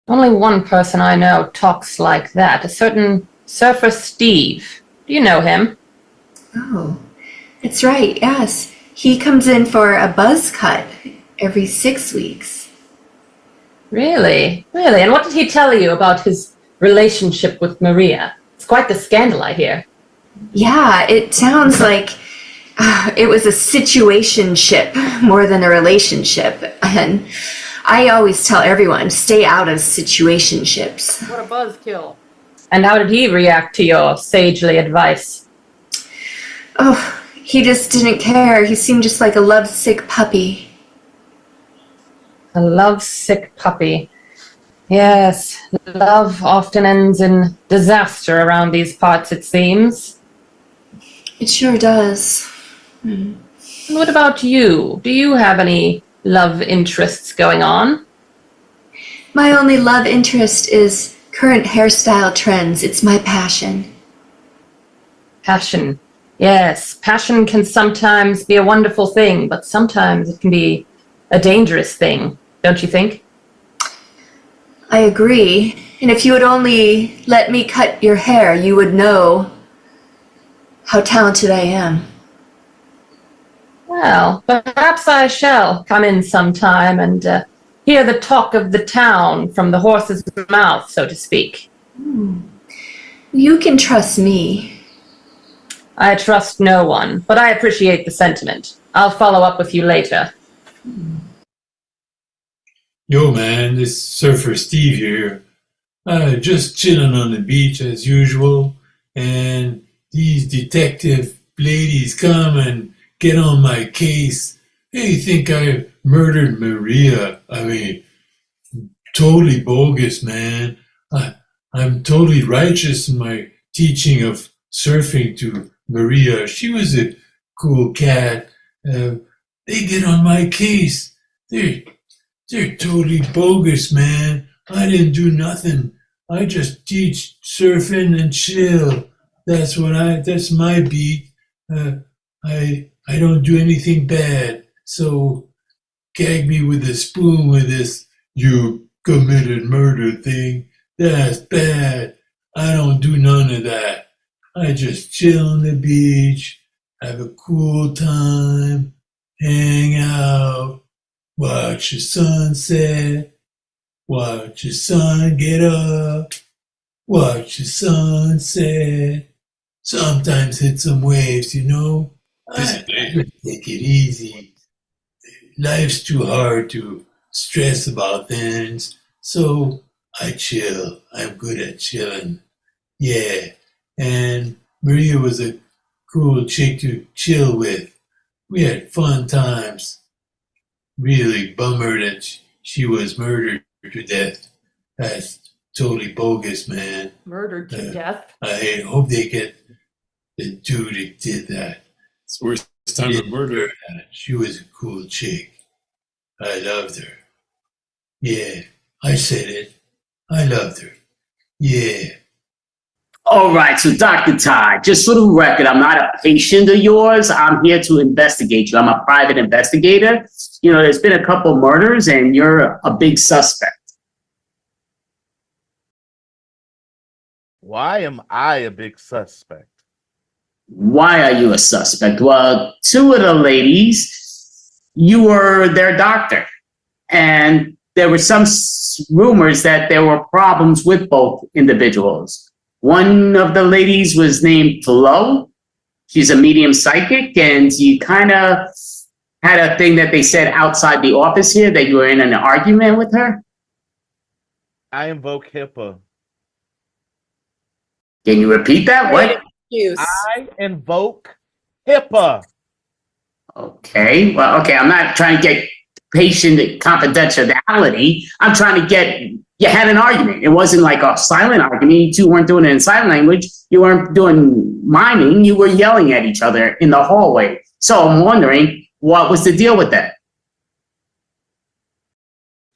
Only one person I know talks like that, a certain Surfer Steve. Do you know him? Oh, that's right, yes. He comes in for a buzz cut every 6 weeks. Really? Really? And what did he tell you about his relationship with Maria? It's quite the scandal, I hear. Yeah, it sounds like it was a situationship more than a relationship. And I always tell everyone, stay out of situationships. What a buzzkill. And how did he react to your sagely advice? Oh, he just didn't care. He seemed just like a lovesick puppy. A lovesick puppy. Yes, love often ends in disaster around these parts, it seems. It sure does. And what about you? Do you have any love interests going on? My only love interest is current hairstyle trends. It's my passion. Passion. Yes, passion can sometimes be a wonderful thing, but sometimes it can be a dangerous thing, don't you think? I agree. And if you would only let me cut your hair, you would know how talented I am. Well, perhaps I shall come in sometime and hear the talk of the town from the horse's mouth, so to speak. You can trust me. I trust no one, but I appreciate the sentiment. I'll follow up with you later. Yo, man, this Surfer Steve here. Just chilling on the beach as usual, and these detective ladies come and get on my case. They think I murdered Maria. I mean, totally bogus, man. I'm totally righteous in my teaching of surfing to Maria. She was a cool cat. They get on my case. They're totally bogus, man. I didn't do nothing. I just teach surfing and chill. That's my beat. I don't do anything bad. So gag me with a spoon with this you committed murder thing. That's bad. I don't do none of that. I just chill on the beach, have a cool time, hang out, watch the sunset, watch the sun get up, watch the sunset. Sometimes hit some waves, you know. I take it easy. Life's too hard to stress about things, so I chill. I'm good at chilling. Yeah. And Maria was a cool chick to chill with. We had fun times. Really bummer that she was murdered to death. That's totally bogus, man. Murdered to death? I hope they get the dude who did that. It's the worst time of murder. She was a cool chick. I loved her. Yeah, I said it. I loved her. Yeah. All right, so Dr. Ty, just for the record, I'm not a patient of yours. I'm here to investigate you. I'm a private investigator. You know, there's been a couple murders and you're a big suspect. Why am I a big suspect? Why are you a suspect? Well, two of the ladies, you were their doctor. And there were some rumors that there were problems with both individuals. One of the ladies was named Flo. She's a medium psychic, and you kind of had a thing that they said outside the office here that you were in an argument with her. I invoke HIPAA. Can you repeat that? What? I invoke HIPAA. Okay. Well, okay. I'm not trying to get patient confidentiality. I'm trying to get, you had an argument. It wasn't like a silent argument. You two weren't doing it in sign language. You weren't doing miming. You were yelling at each other in the hallway. So I'm wondering, what was the deal with that?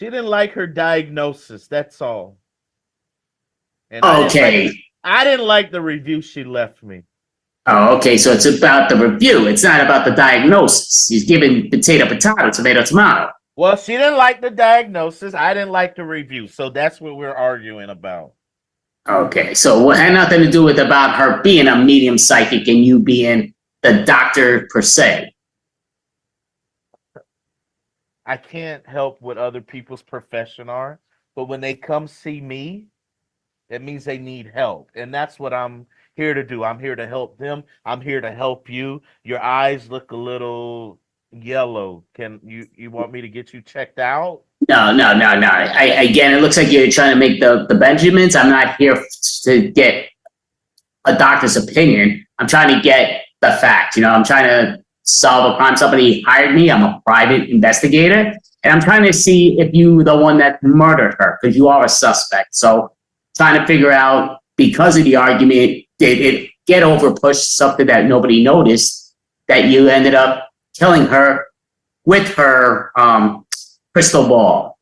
She didn't like her diagnosis. That's all. And Okay. I didn't like the review she left me. Oh, okay. So it's about the review. It's not about the diagnosis. He's giving potato, tomato. Well, she didn't like the diagnosis. I didn't like the review. So that's what we're arguing about. Okay. So it had nothing to do with about her being a medium psychic and you being the doctor per se. I can't help what other people's profession are, but when they come see me, it means they need help. And that's what I'm here to do. I'm here to help them. I'm here to help you. Your eyes look a little yellow. Can you want me to get you checked out? No. Again, it looks like you're trying to make the Benjamins. I'm not here to get a doctor's opinion. I'm trying to get the fact. I'm trying to solve a crime. Somebody hired me. I'm a private investigator, and I'm trying to see if you were the one that murdered her, because you are a suspect. So trying to figure out, because of the argument, did it get overpushed, something that nobody noticed, that you ended up killing her with her crystal ball?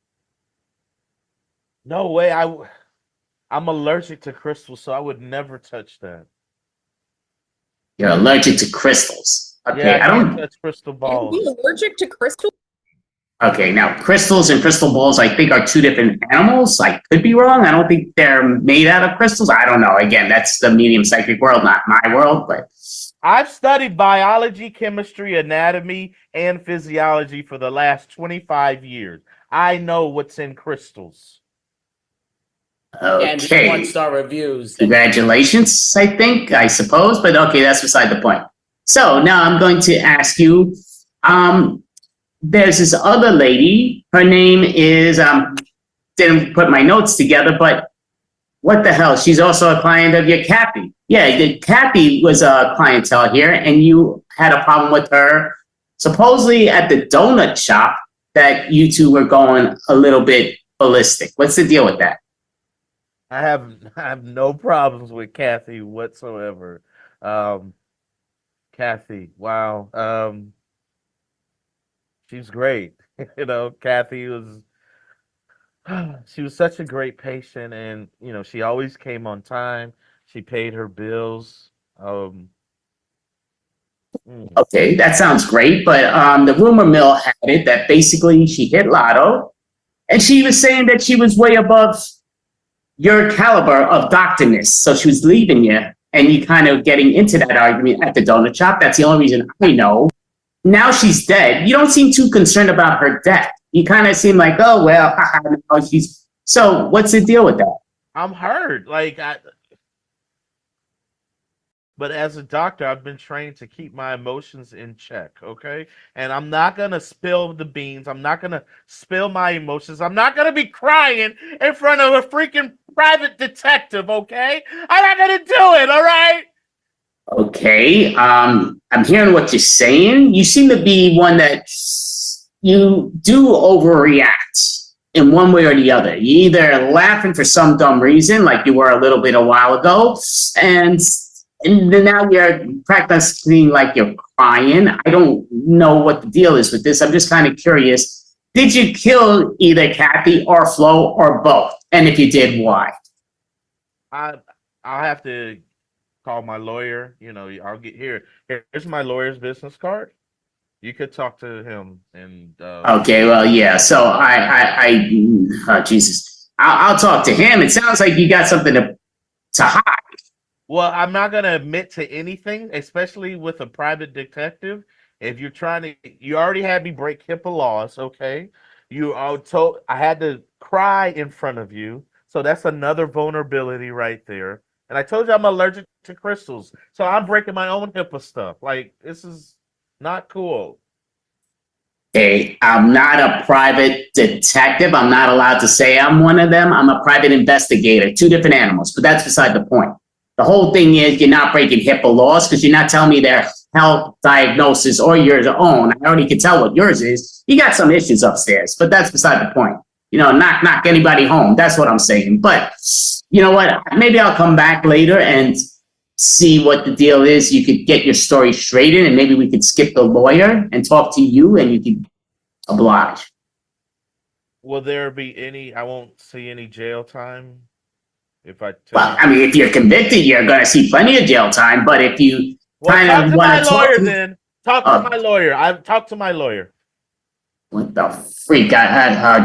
No way. I'm allergic to crystals, so I would never touch that. You're allergic to crystals. Okay, Yeah, I don't touch crystal balls. Are you allergic to crystals? Okay, now crystals and crystal balls, I think, are two different animals. I could be wrong. I don't think they're made out of crystals. I don't know. Again, that's the medium psychic world, not my world. But I've studied biology, chemistry, anatomy, and physiology for the last 25 years. I know what's in crystals. okay, And one-star reviews. Congratulations, I suppose. But okay, that's beside the point. So now I'm going to ask you, there's this other lady, her name is, didn't put my notes together, but what the hell? She's also a client of your Kathy. Yeah, Kathy was a clientele here, and you had a problem with her, supposedly at the donut shop, that you two were going a little bit ballistic. What's the deal with that? I have no problems with Kathy whatsoever. Kathy, wow. She's great. Kathy she was such a great patient, and she always came on time. She paid her bills. Okay, that sounds great, but the rumor mill had it that basically she hit lotto, and she was saying that she was way above your caliber of doctorness, so she was leaving you, and you kind of getting into that argument at the donut shop. That's the only reason I know. Now she's dead. You don't seem too concerned about her death. You kind of seem like, oh, well, she's... So what's the deal with that? I'm hurt. But as a doctor, I've been trained to keep my emotions in check, okay? And I'm not going to spill the beans. I'm not going to spill my emotions. I'm not going to be crying in front of a freaking private detective, okay? I'm not going to do it, all right? Okay, I'm hearing what you're saying. You seem to be one that you do overreact in one way or the other. You're either laughing for some dumb reason, like you were a little bit a while ago, and then now you're practicing like you're crying. I don't know what the deal is with this. I'm just kind of curious. Did you kill either Kathy or Flo or both? And if you did, why? I'll have to call my lawyer. I'll get here's my lawyer's business card. You could talk to him. And okay, well, yeah. So Jesus, I'll talk to him. It sounds like you got something to hide. Well, I'm not going to admit to anything, especially with a private detective. If you're you already had me break HIPAA laws, okay? I had to cry in front of you. So that's another vulnerability right there. And I told you I'm allergic to crystals. So I'm breaking my own HIPAA stuff. This is not cool. Okay, I'm not a private detective. I'm not allowed to say I'm one of them. I'm a private investigator. Two different animals, but that's beside the point. the whole thing is you're not breaking HIPAA laws because you're not telling me their health diagnosis or your own. I already can tell what yours is. You got some issues upstairs, but that's beside the point. Knock anybody home. That's what I'm saying. But you know what? Maybe I'll come back later and see what the deal is. You could get your story straightened, and maybe we could skip the lawyer and talk to you, and you could oblige. Will there be any? I won't see any jail time if I. Well, I mean, if you're convicted, you're going to see plenty of jail time. But if you talk to my lawyer, then talk to my lawyer. I've talked to my lawyer. What the freak?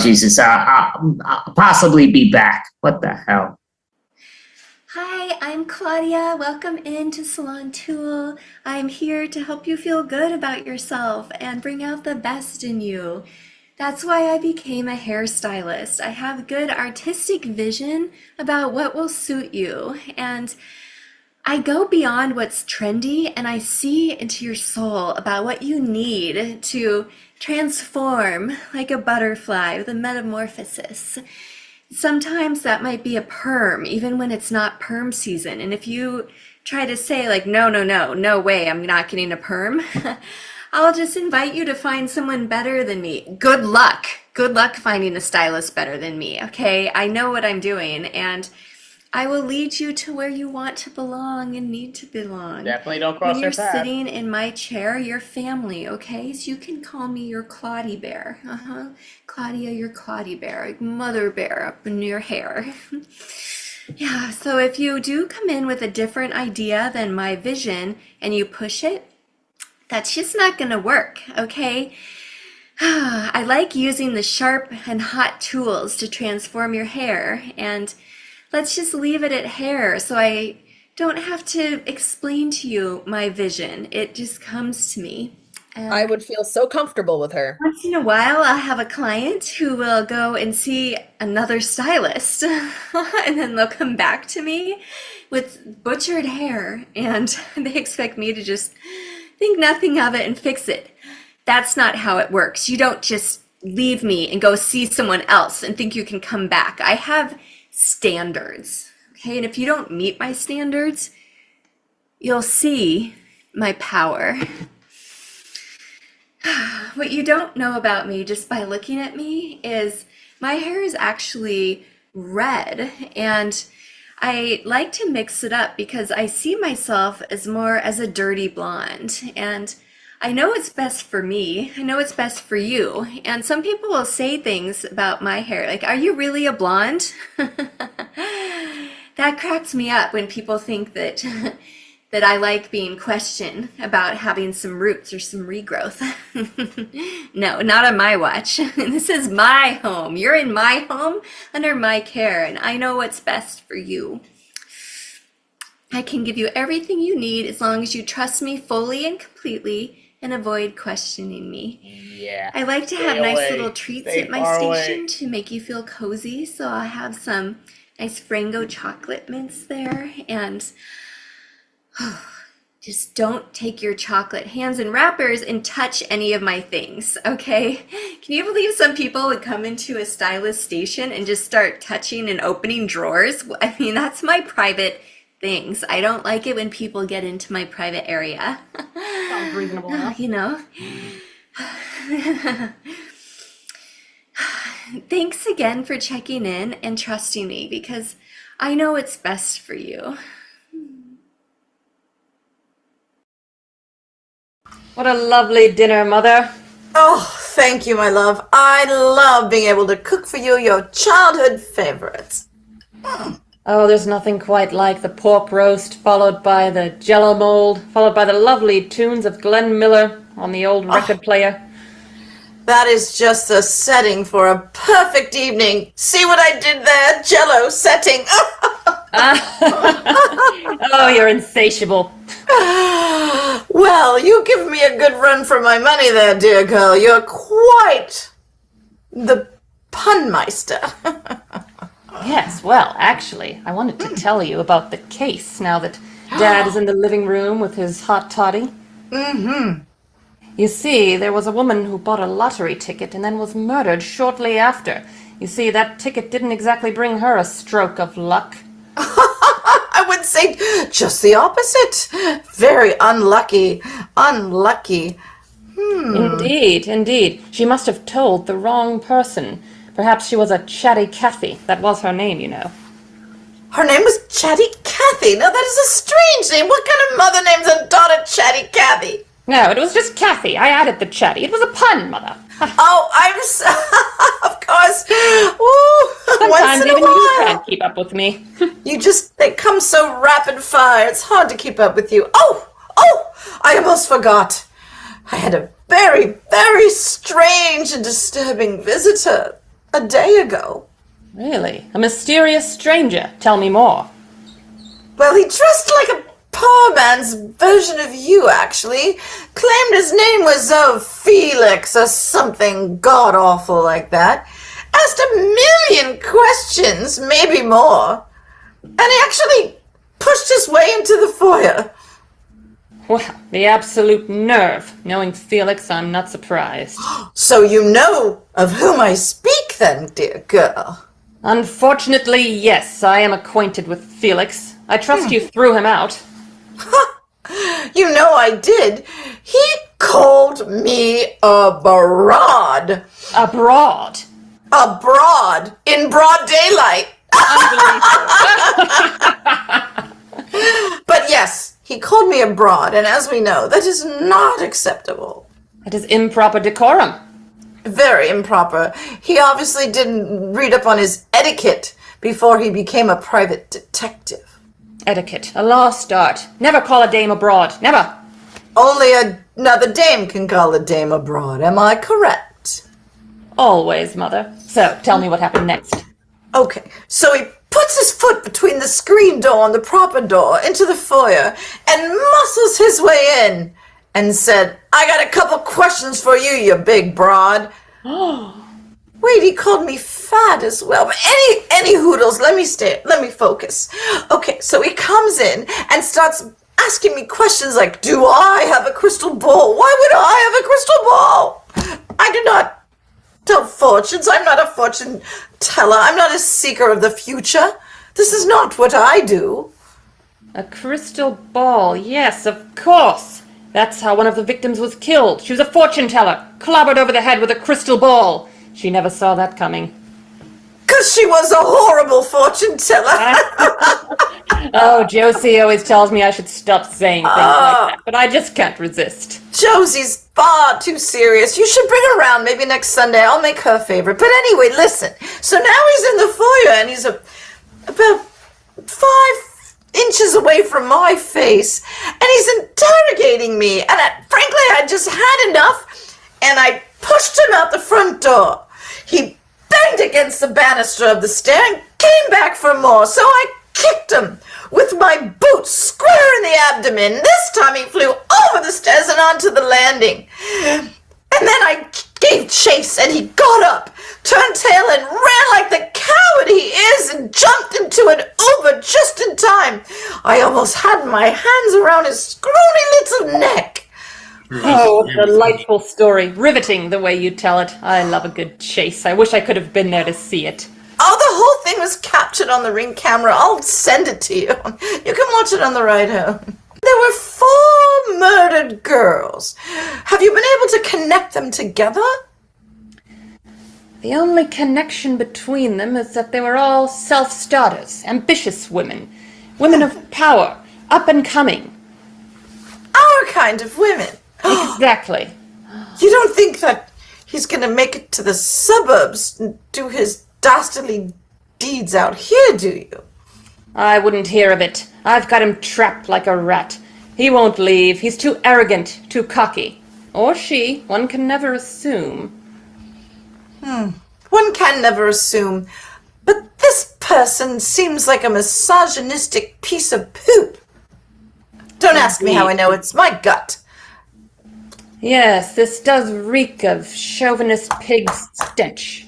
Jesus! I'll possibly be back. What the hell? Hi, I'm Claudia. Welcome into Salon Tool. I'm here to help you feel good about yourself and bring out the best in you. That's why I became a hairstylist. I have good artistic vision about what will suit you, and I go beyond what's trendy and I see into your soul about what you need to transform like a butterfly with a metamorphosis. Sometimes that might be a perm, even when it's not perm season. And if you try to say like, no way, I'm not getting a perm, I'll just invite you to find someone better than me. Good luck. Good luck finding a stylist better than me, okay? I know what I'm doing, and I will lead you to where you want to belong and need to belong. Definitely don't cross When you're your path. sitting in my chair, you're family, okay? So you can call me your Claudie Bear. Claudia, your Claudie Bear, like Mother Bear up in your hair. Yeah, so if you do come in with a different idea than my vision and you push it, that's just not gonna work, okay? I like using the sharp and hot tools to transform your hair, and let's just leave it at hair so I don't have to explain to you my vision. It just comes to me. And I would feel so comfortable with her. once in a while, I'll have a client who will go and see another stylist, and then they'll come back to me with butchered hair, and they expect me to just think nothing of it and fix it. That's not how it works. You don't just leave me and go see someone else and think you can come back. I have standards, okay? And if you don't meet my standards, you'll see my power. What you don't know about me just by looking at me is my hair is actually red, and I like to mix it up because I see myself as more as a dirty blonde, and I know it's best for me. I know it's best for you. And some people will say things about my hair, like, are you really a blonde? That cracks me up when people think that that I like being questioned about having some roots or some regrowth. No, not on my watch. This is my home. You're in my home under my care, and I know what's best for you. I can give you everything you need as long as you trust me fully and completely and avoid questioning me. Yeah. I like to Stay have nice away. little treats Stay at my far station away. to make you feel cozy. So I'll have some nice Frango chocolate mints there, and just don't take your chocolate hands in wrappers and touch any of my things, okay? Can you believe some people would come into a stylist station and just start touching and opening drawers? I mean, that's my private things. I don't like it when people get into my private area. Sounds reasonable enough. You know? Thanks again for checking in and trusting me, because I know it's best for you. What a lovely dinner, Mother. Oh, thank you, my love. I love being able to cook for you your childhood favorites. Oh, there's nothing quite like the pork roast, followed by the jello mold, followed by the lovely tunes of Glenn Miller on the old record player. That is just the setting for a perfect evening. See what I did there? Jello setting. Oh, you're insatiable. Well, you give me a good run for my money there, dear girl. You're quite the punmeister. Yes, well, actually, I wanted to tell you about the case now that Dad is in the living room with his hot toddy. Mm-hmm. You see, there was a woman who bought a lottery ticket and then was murdered shortly after. You see, that ticket didn't exactly bring her a stroke of luck. I would would say just the opposite. Very unlucky. Unlucky. Indeed, indeed. She must have told the wrong person. Perhaps she was a chatty Cathy. That was her name, you know. Her name was Chatty Cathy. Now that is a strange name. What kind of mother names a daughter Chatty Cathy? No, it was just Cathy. I added the chatty. It was a pun, Mother. Oh, I'm so, of course. Ooh, Sometimes once in a even you while. can't keep up with me. They come so rapid fire. It's hard to keep up with you. Oh, I almost forgot. I had a very, very strange and disturbing visitor a day ago. Really? A mysterious stranger? Tell me more. Well, he dressed like a poor man's version of you, actually. Claimed his name was, Felix or something god-awful like that. Asked a million questions, maybe more. And he actually pushed his way into the foyer. Well, the absolute nerve. Knowing Felix, I'm not surprised. So you know of whom I speak then, dear girl? Unfortunately, yes, I am acquainted with Felix. I trust you threw him out. You know I did. He called me a broad. Abroad? Abroad. In broad daylight. But yes, he called me a broad, and as we know, that is not acceptable. It is improper decorum. Very improper. He obviously didn't read up on his etiquette before he became a private detective. Etiquette, a lost art. Never call a dame abroad. Never. Only another dame can call a dame abroad. Am I correct? Always, Mother. So, tell me what happened next. Okay, so he puts his foot between the screen door and the proper door into the foyer and muscles his way in and said, I got a couple questions for you, you big broad. Wait, he called me fat as well. But any hoodles, let me focus. Okay, so he comes in and starts asking me questions like, do I have a crystal ball? Why would I have a crystal ball? I do not tell fortunes. I'm not a fortune teller. I'm not a seeker of the future. This is not what I do. A crystal ball, yes, of course. That's how one of the victims was killed. She was a fortune teller, clobbered over the head with a crystal ball. She never saw that coming. 'Cause she was a horrible fortune teller. Oh, Josie always tells me I should stop saying things like that, but I just can't resist. Josie's far too serious. You should bring her around maybe next Sunday. I'll make her favorite. But anyway, listen. So now he's in the foyer and he's about 5 inches away from my face and he's interrogating me. And frankly, I just had enough and I pushed him out the front door. He banged against the banister of the stair and came back for more. So I kicked him with my boot square in the abdomen. This time he flew over the stairs and onto the landing. And then I gave chase and he got up, turned tail and ran like the coward he is and jumped into an Uber just in time. I almost had my hands around his scrawny little neck. Oh, delightful story. Riveting the way you tell it. I love a good chase. I wish I could have been there to see it. Oh, the whole thing was captured on the Ring camera. I'll send it to you. You can watch it on the ride home. There were 4 murdered girls. Have you been able to connect them together? The only connection between them is that they were all self-starters, ambitious women. Women of power, up and coming. Our kind of women. Exactly. You don't think that he's going to make it to the suburbs and do his dastardly deeds out here, do you? I wouldn't hear of it. I've got him trapped like a rat. He won't leave. He's too arrogant, too cocky. Or she. One can never assume. One can never assume. But this person seems like a misogynistic piece of poop. Don't ask me how I know. It's my gut. Yes, this does reek of chauvinist pig stench.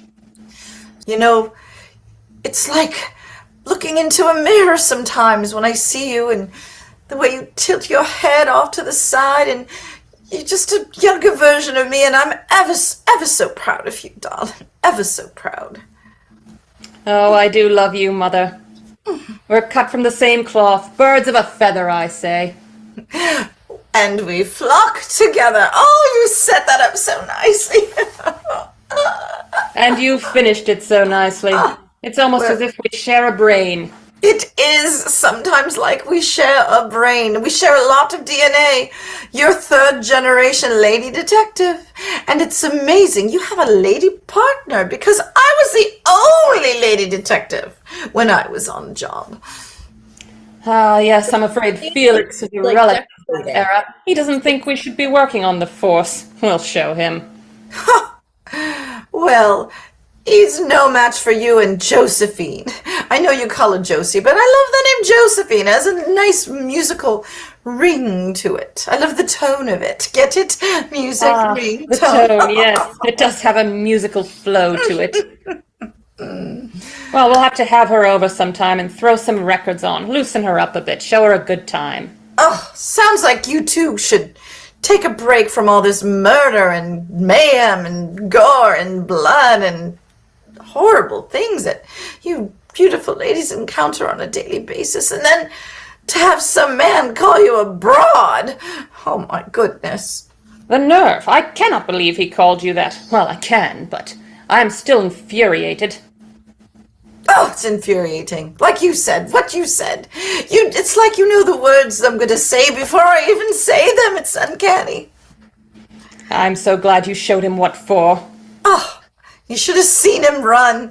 You know, it's like looking into a mirror sometimes when I see you and the way you tilt your head off to the side and you're just a younger version of me and I'm ever so proud of you, darling. Ever so proud. Oh, I do love you, Mother. We're cut from the same cloth, birds of a feather, I say. And we flock together. Oh, you set that up so nicely. And you finished it so nicely. It's almost as if we share a brain. It is sometimes like we share a brain. We share a lot of DNA. You're third generation lady detective. And it's amazing. You have a lady partner because I was the only lady detective when I was on the job. Ah, yes, I'm afraid Felix is a Like relic of decorating. that era. He doesn't think we should be working on the Force. We'll show him. Well, he's no match for you and Josephine. I know you call her Josie, but I love the name Josephine. It has a nice musical ring to it. I love the tone of it. Get it? Music, ring, The tone, yes. It does have a musical flow to it. Well, we'll have to have her over sometime and throw some records on, loosen her up a bit, show her a good time. Oh, sounds like you two should take a break from all this murder and mayhem and gore and blood and horrible things that you beautiful ladies encounter on a daily basis, and then to have some man call you a broad. Oh my goodness. The nerve! I cannot believe he called you that. Well, I can, but I am still infuriated. Oh, it's infuriating. Like you said, what you said. It's like you know the words I'm going to say before I even say them. It's uncanny. I'm so glad you showed him what for. Oh, you should have seen him run.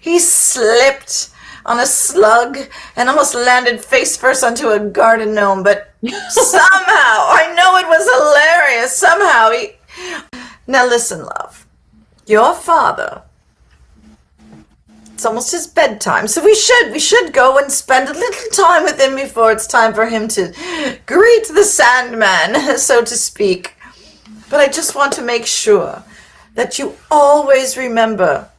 He slipped on a slug and almost landed face first onto a garden gnome, but somehow, I know it was hilarious, somehow he... Now listen, love. Your father... It's almost his bedtime, so we should go and spend a little time with him before it's time for him to greet the Sandman, so to speak. But I just want to make sure that you always remember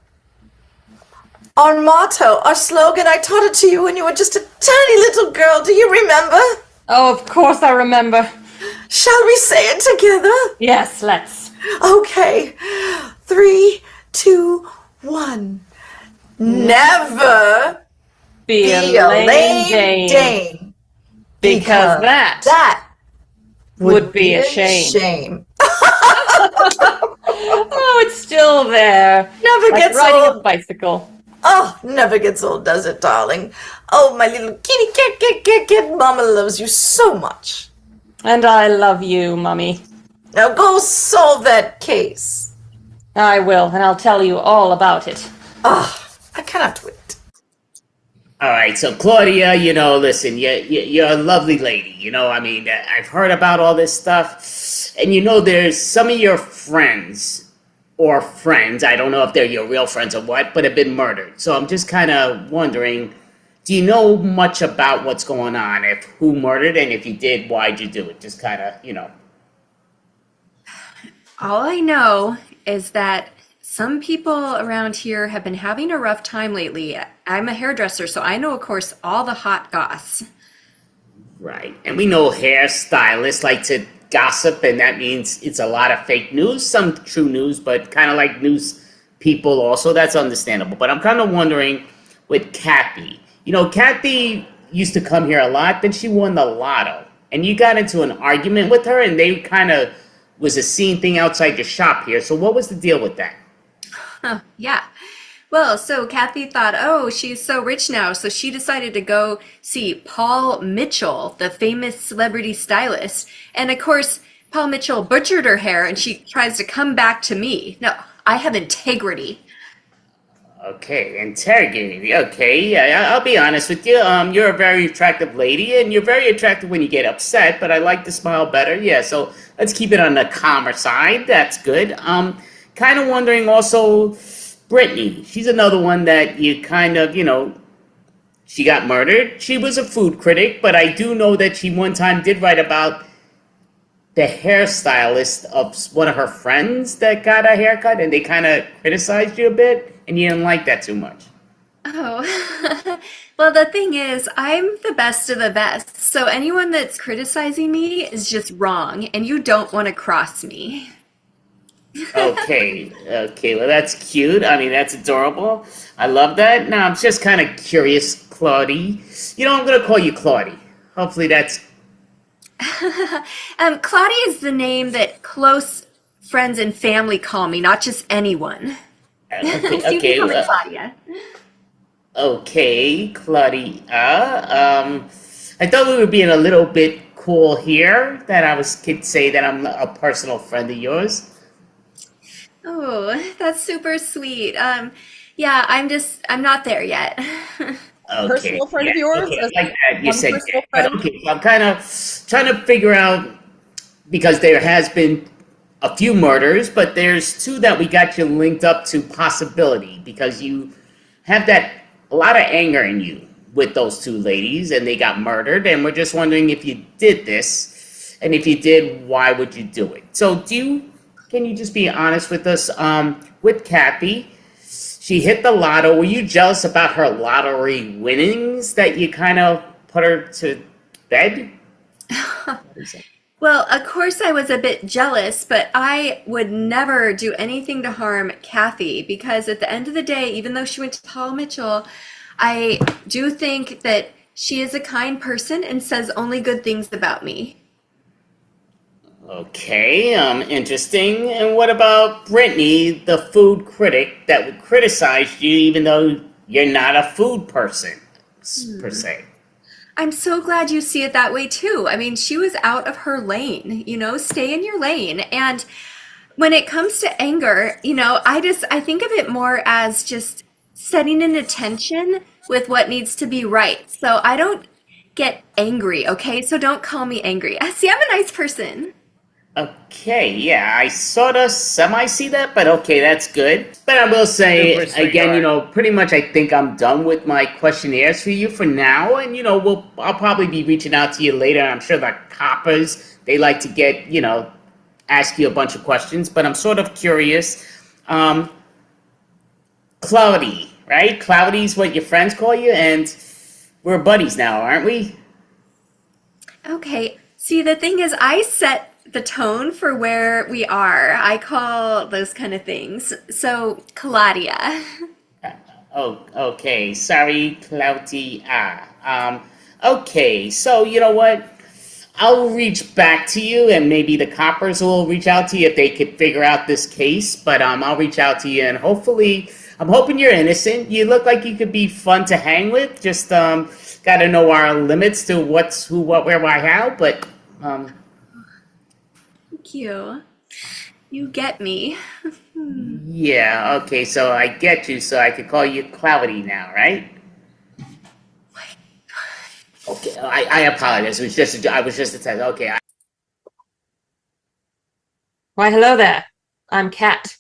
our motto, our slogan. I taught it to you when you were just a tiny little girl. Do you remember? Oh, of course I remember. Shall we say it together? Yes, let's. Okay. 3, 2, 1. Never Be a lame Jane. Because that would be a shame. Oh, it's still there. Never Like gets riding old. a bicycle. Oh, never gets old, does it, darling? Oh, my little kitty cat. Mama loves you so much. And I love you, Mummy. Now go solve that case. I will, and I'll tell you all about it. Oh, I cannot wait. All right, so Claudia, listen, you're a lovely lady. I mean, I've heard about all this stuff, and there's some of your friends, I don't know if they're your real friends or what, but have been murdered. So I'm just kind of wondering, do you know much about what's going on? If who murdered, and if you did, why'd you do it? Just kind of, All I know is that some people around here have been having a rough time lately. I'm a hairdresser, so I know, of course, all the hot goss. Right. And we know hairstylists like to gossip, and that means it's a lot of fake news, some true news, but kind of like news people also. That's understandable. But I'm kind of wondering with Kathy. Kathy used to come here a lot, then she won the lotto. And you got into an argument with her, and they kind of was a scene thing outside your shop here. So what was the deal with that? Huh, yeah. Well, so Kathy thought, oh, she's so rich now, so she decided to go see Paul Mitchell, the famous celebrity stylist. And of course, Paul Mitchell butchered her hair, and she tries to come back to me. No, I have integrity. Okay, integrity. Okay, yeah, I'll be honest with you. You're a very attractive lady, and you're very attractive when you get upset, but I like to smile better. Yeah, so let's keep it on the calmer side. That's good. Kind of wondering also, Brittany. She's another one that you kind of, she got murdered. She was a food critic, but I do know that she one time did write about the hairstylist of one of her friends that got a haircut, and they kind of criticized you a bit, and you didn't like that too much. Oh, well, the thing is, I'm the best of the best. So anyone that's criticizing me is just wrong, and you don't want to cross me. Okay, okay, well, that's cute. I mean, that's adorable. I love that. Now, I'm just kind of curious, Claudie. You know, I'm going to call you Claudie. Hopefully, that's Claudia is the name that close friends and family call me, not just anyone. okay. So you can Okay, call me Claudia. okay, Claudia. I thought we were being a little bit cool here. That could say that I'm a personal friend of yours. Oh, that's super sweet. Yeah, I'm not there yet. Okay. Personal friend Yeah. of yours? Okay. As Like that. You one said personal yeah. But friend? okay. So I'm kind of trying to figure out because there has been a few murders, but there's two that we got you linked up to possibility because you have a lot of anger in you with those two ladies and they got murdered and we're just wondering if you did this and if you did, why would you do it? So can you just be honest with us? With Kathy, she hit the lotto. Were you jealous about her lottery winnings that you kind of put her to bed? Well, of course I was a bit jealous, but I would never do anything to harm Kathy because at the end of the day, even though she went to Paul Mitchell, I do think that she is a kind person and says only good things about me. Okay, interesting. And what about Brittany, the food critic that would criticize you even though you're not a food person, per se? I'm so glad you see it that way too. I mean, she was out of her lane, stay in your lane. And when it comes to anger, I think of it more as just setting an attention with what needs to be right. So I don't get angry, okay? So don't call me angry. See, I'm a nice person. Okay, yeah, I sort of semi see that, but okay, that's good. But I will say, Super again, sweetheart. pretty much I think I'm done with my questionnaires for you for now. And, I'll probably be reaching out to you later. I'm sure the coppers, they like to get, ask you a bunch of questions, but I'm sort of curious. Cloudy, right? Cloudy's what your friends call you, and we're buddies now, aren't we? Okay. See, the thing is, I set the tone for where we are. I call those kind of things. So, Claudia. Oh, okay. Sorry, Cloudy. Okay. So you know what? I'll reach back to you, and maybe the coppers will reach out to you if they could figure out this case. But I'll reach out to you, and hopefully, I'm hoping you're innocent. You look like you could be fun to hang with. Just got to know our limits to what's who, what, where, why, how. But Thank you. You get me. yeah. Okay. So I get you. So I could call you Cloudy now, right? Okay, I apologize. I was just a test. Okay. Why, hello there. I'm Kat.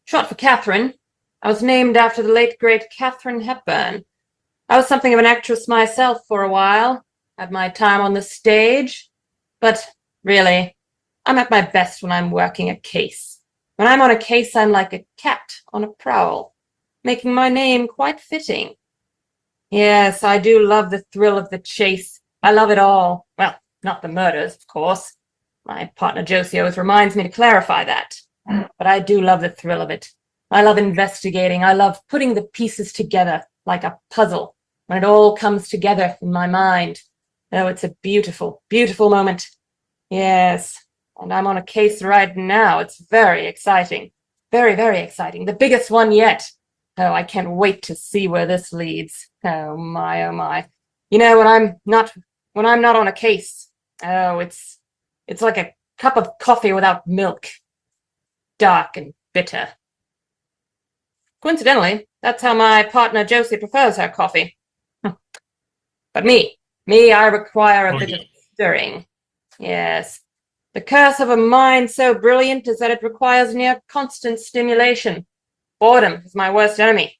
Short for Catherine. I was named after the late, great Katharine Hepburn. I was something of an actress myself for a while. Had my time on the stage. But really, I'm at my best when I'm working a case. When I'm on a case, I'm like a cat on a prowl, making my name quite fitting. Yes, I do love the thrill of the chase. I love it all. Well, not the murders, of course. My partner Josie always reminds me to clarify that. But I do love the thrill of it. I love investigating. I love putting the pieces together like a puzzle when it all comes together in my mind. Oh, it's a beautiful, beautiful moment. Yes, and I'm on a case right now. It's very exciting. Very, very exciting. The biggest one yet. Oh, I can't wait to see where this leads. Oh my, oh my. When I'm not on a case, oh, it's like a cup of coffee without milk. Dark and bitter. Coincidentally, that's how my partner Josie prefers her coffee. But me, I require a bit of stirring. Yes. The curse of a mind so brilliant is that it requires near constant stimulation. Boredom is my worst enemy.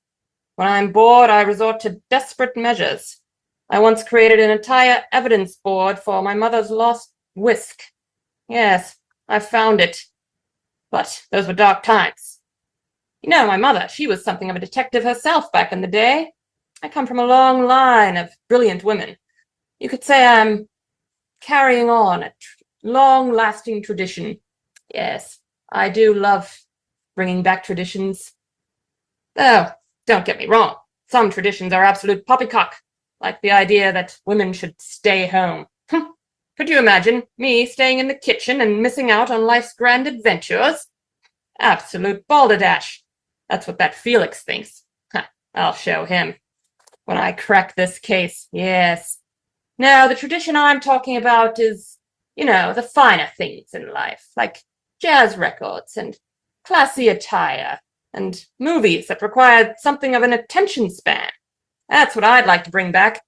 When I'm bored, I resort to desperate measures. I once created an entire evidence board for my mother's lost whisk. Yes, I found it. But those were dark times. My mother, she was something of a detective herself back in the day. I come from a long line of brilliant women. You could say I'm carrying on a long-lasting tradition. Yes, I do love bringing back traditions. Oh, don't get me wrong. Some traditions are absolute poppycock, like the idea that women should stay home. Could you imagine me staying in the kitchen and missing out on life's grand adventures? Absolute balderdash. That's what that Felix thinks. I'll show him. When I crack this case, yes. Now, the tradition I'm talking about is, the finer things in life, like jazz records and classy attire and movies that require something of an attention span. That's what I'd like to bring back.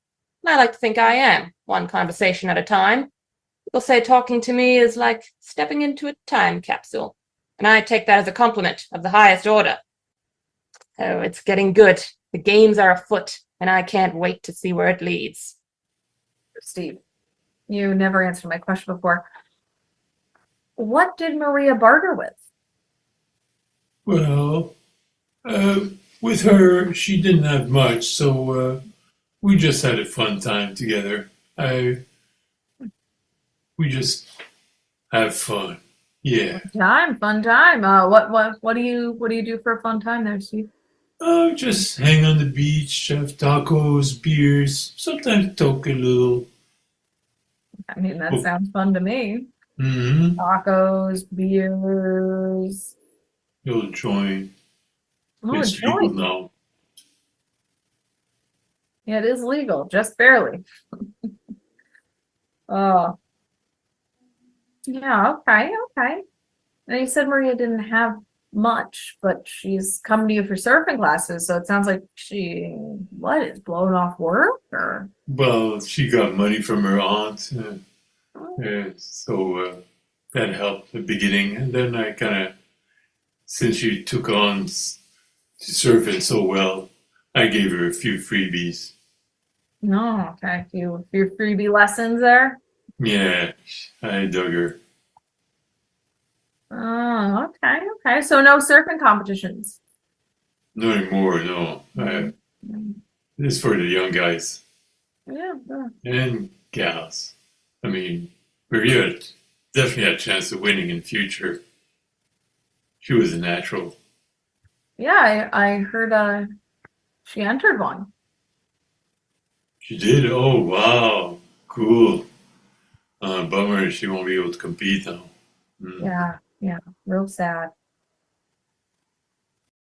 And I like to think I am, one conversation at a time. People say talking to me is like stepping into a time capsule, and I take that as a compliment of the highest order. Oh, it's getting good. The games are afoot, and I can't wait to see where it leads. Steve, you never answered my question before. What did Maria barter with? Well, with her, she didn't have much, so we just had a fun time together. We just have fun. Yeah. Fun time. What do you do for a fun time there, Steve? Just hang on the beach, have tacos, beers, sometimes talk a little. I mean, that sounds fun to me. Mm-hmm. Tacos, beers. You'll join. Oh, It's legal join. now. Yeah, it is legal, just barely. Oh. Yeah, okay. And you said Maria didn't have much, but she's come to you for surfing classes, so it sounds like she, is blowing off work, or? Well, she got money from her aunt, so that helped at the beginning. And then I kind of, since she took on to surf it so well, I gave her a few freebies. No, okay. Few freebie lessons there. Yeah, I dug her. Oh, okay. So no surfing competitions. Not anymore, no. This is for the young guys Yeah. and gals. I mean, Maria definitely had a chance of winning in future. She was a natural. Yeah, I heard she entered one. She did? Oh, wow. Cool. Bummer she won't be able to compete now. Yeah, real sad.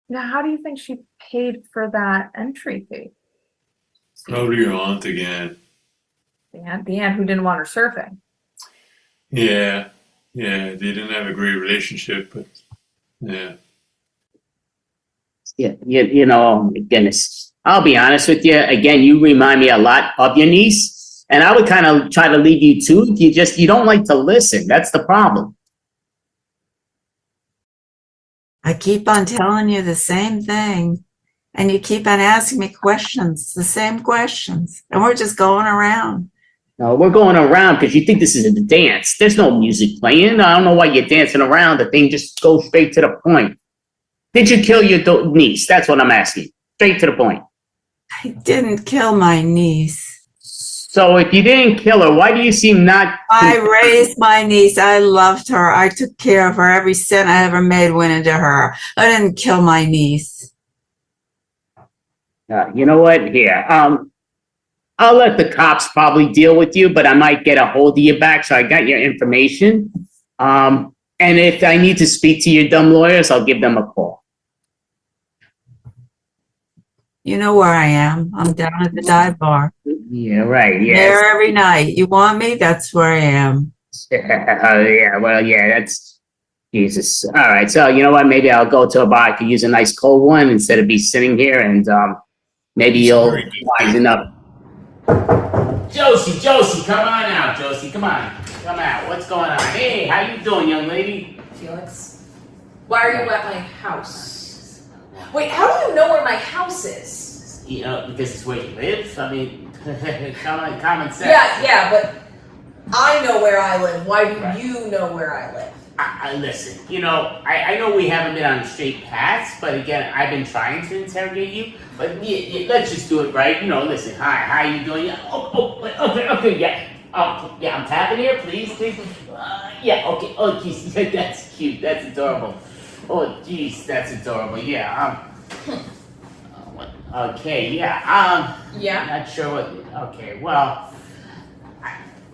Now, how do you think she paid for that entry fee? Probably your aunt again. The aunt who didn't want her surfing. Yeah, they didn't have a great relationship, but yeah. Yeah, goodness. I'll be honest with you. Again, you remind me a lot of your niece, and I would kind of try to leave you too. You don't like to listen. That's the problem. I keep on telling you the same thing, and you keep on asking me questions, the same questions, and we're just going around. No, we're going around because you think this is a dance. There's no music playing. I don't know why you're dancing around. The thing just goes straight to the point. Did you kill your niece? That's what I'm asking. Straight to the point. I didn't kill my niece. So if you didn't kill her, why do you seem not... I raised my niece. I loved her. I took care of her. Every cent I ever made went into her. I didn't kill my niece. You know what? Here, I'll let the cops probably deal with you, but I might get a hold of you back, so I got your information. And if I need to speak to your dumb lawyers, I'll give them a call. You know where I am. I'm down at the dive bar. Yeah, right. Yeah. There every night. You want me? That's where I am. Yeah. Well, yeah. That's Jesus. All right. So you know what? Maybe I'll go to a bar. I could use a nice cold one instead of be sitting here, and maybe you'll wisen up. Josie, come on out. Josie, come on, come out. What's going on? Hey, how you doing, young lady? Felix, why are you at my house? Wait, how do you know where my house is? You know, this is where you live. I mean, common sense. Yeah, but I know where I live. Why do you know where I live? Listen, I know we haven't been on straight paths, but again, I've been trying to interrogate you. But let's just do it right. Listen. Hi, how you doing? Okay, yeah. Yeah, I'm tapping here, please. Yeah, okay. Oh, geez, cute. That's adorable. Oh, geez, that's adorable. Yeah. Okay. Yeah. Yeah. Not sure what. Okay. Well.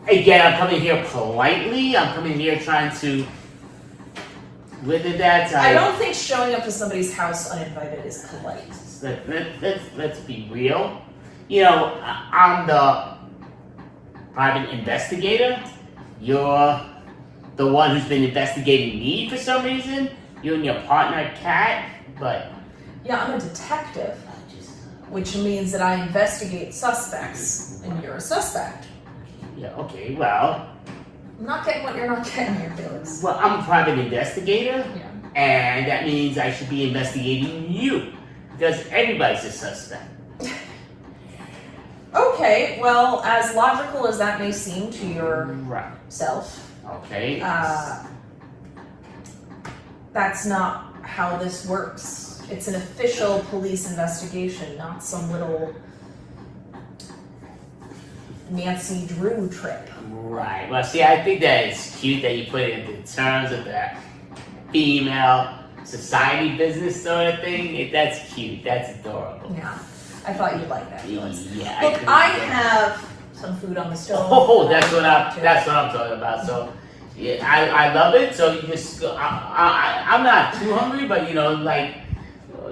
Again, I'm coming here politely. I'm coming here trying to. With that, I don't think showing up to somebody's house uninvited is polite. Let's be real. You know, I'm the private investigator. You're the one who's been investigating me for some reason. You and your partner, Kat. But Yeah, I'm a detective, which means that I investigate suspects, and you're a suspect. yeah, okay. Well, I'm not getting what you're not getting here, Felix. well, I'm a private investigator, Yeah. and that means I should be investigating you because everybody's a suspect. Okay, well, as logical as that may seem to Right. yourself, Okay. that's not how this works. It's an official police investigation, not some little Nancy Drew trip. Right. Well, see, I think that it's cute that you put it in terms of that female society business sort of thing. That's cute. That's adorable. Yeah, I thought you'd like that, Felix. Yeah. Look, think I so. have some food on the stove. Oh, that's what I'm talking about. So, yeah, I love it. So you just, I'm not too hungry, but you know, like,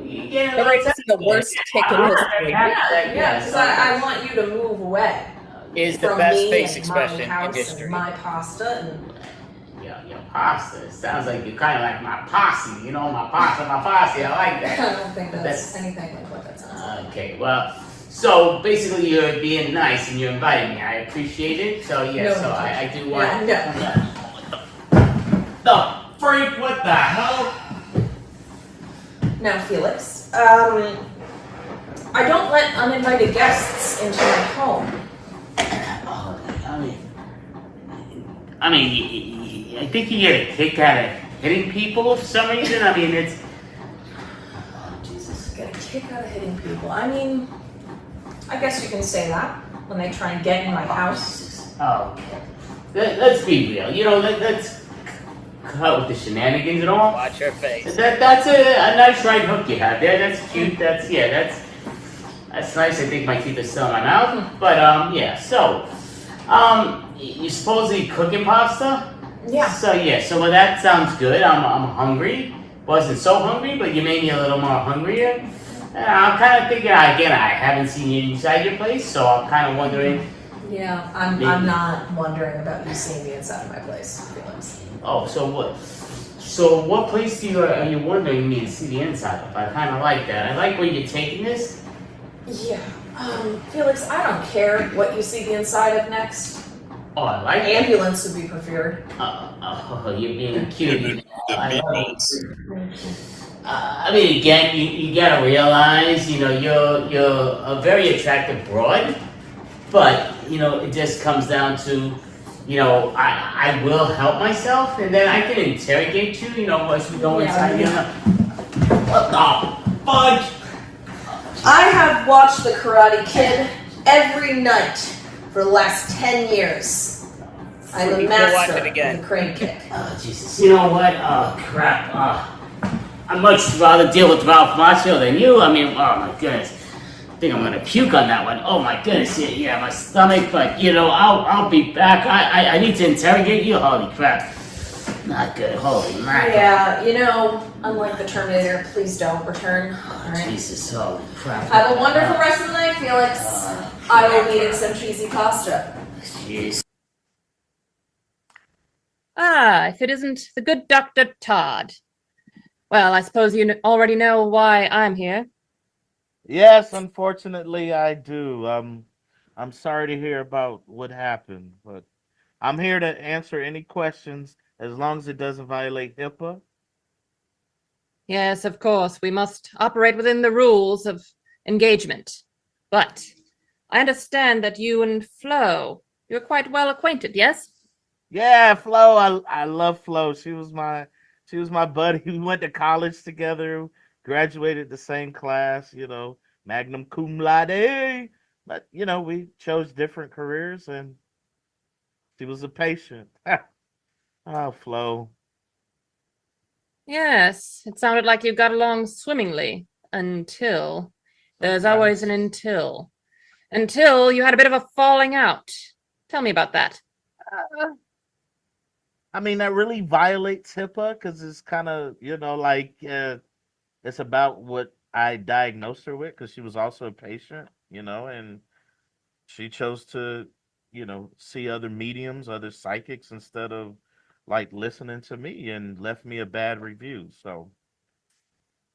you get a Felix is the worst kick in history. Yeah, because I want you to move away. Is from me and my house and my pasta and your pasta. It sounds like you're kind of like my posse. You know, my posse. I like that. I don't think that's anything like what that sounds like. Okay, well, so basically you're being nice and you're inviting me. I appreciate it. So yeah, No, so no, I do want. yeah, The freak! What the hell? Now, Felix, I don't let uninvited guests into my home. Oh, I mean, I think you get a kick out of hitting people for some reason. I mean, it's. Oh, Jesus, get a kick out of hitting people. I mean, I guess you can say that when they try and get in my house. Oh, okay. Let's be real. You know, let's cut with the shenanigans and all. Watch your face. That's a nice right hook you have there. That's cute. That's nice. I think my teeth are still in my mouth. But yeah. So, you supposedly cooking pasta? Yeah. So yeah. So well, that sounds good. I'm hungry. Wasn't so hungry, but you made me a little more hungrier. I'm kind of thinking again. I haven't seen you inside your place, so I'm kind of wondering. Yeah, I'm not wondering about you seeing the inside of my place, Felix. Oh, so what? So what place are you wondering me to see the inside of? I kind of like that. I like where you're taking this. Yeah. Felix, I don't care what you see the inside of next. Oh, I like it. Ambulance would be preferred. Oh, you're being cute. The I like meatballs. I mean, again, you gotta realize, you know, you're a very attractive broad, but you know, it just comes down to, you know, I will help myself, and then I can interrogate you, you know, once we go inside. You know, what the fudge? I have watched The Karate Kid every night for the last 10 years. I'm a Watch master it again. of the crane kick. Oh, Jesus. You know what? Oh, crap. I'd much rather deal with Ralph Macchio than you. I mean, oh my goodness. I think I'm gonna puke on that one. Oh my goodness. Yeah, my stomach, but you know, I'll be back. I need to interrogate you. Holy crap. Not good. Holy mackerel. Yeah, you know, unlike the Terminator, please don't return. Oh, Alright. Jesus. Holy crap. Have a wonderful rest of the night, Felix. I will be eating some cheesy pasta. Jeez. Ah, if it isn't the good Dr. Todd. Well, I suppose you already know why I'm here. Yes, unfortunately, I do. I'm sorry to hear about what happened, but I'm here to answer any questions as long as it doesn't violate HIPAA. Yes, of course, we must operate within the rules of engagement. But I understand that you and Flo, you're quite well acquainted, yes? Yeah, Flo, I love Flo. She was my buddy. We went to college together, graduated the same class, you know, magna cum laude. But you know, we chose different careers, and she was a patient. Oh, Flo. Yes, it sounded like you got along swimmingly until there's always an until. Until you had a bit of a falling out. Tell me about that. I mean, that really violates HIPAA because it's kind of, like it's about what I diagnosed her with because she was also a patient, and she chose to, see other mediums, other psychics instead of like listening to me and left me a bad review. So,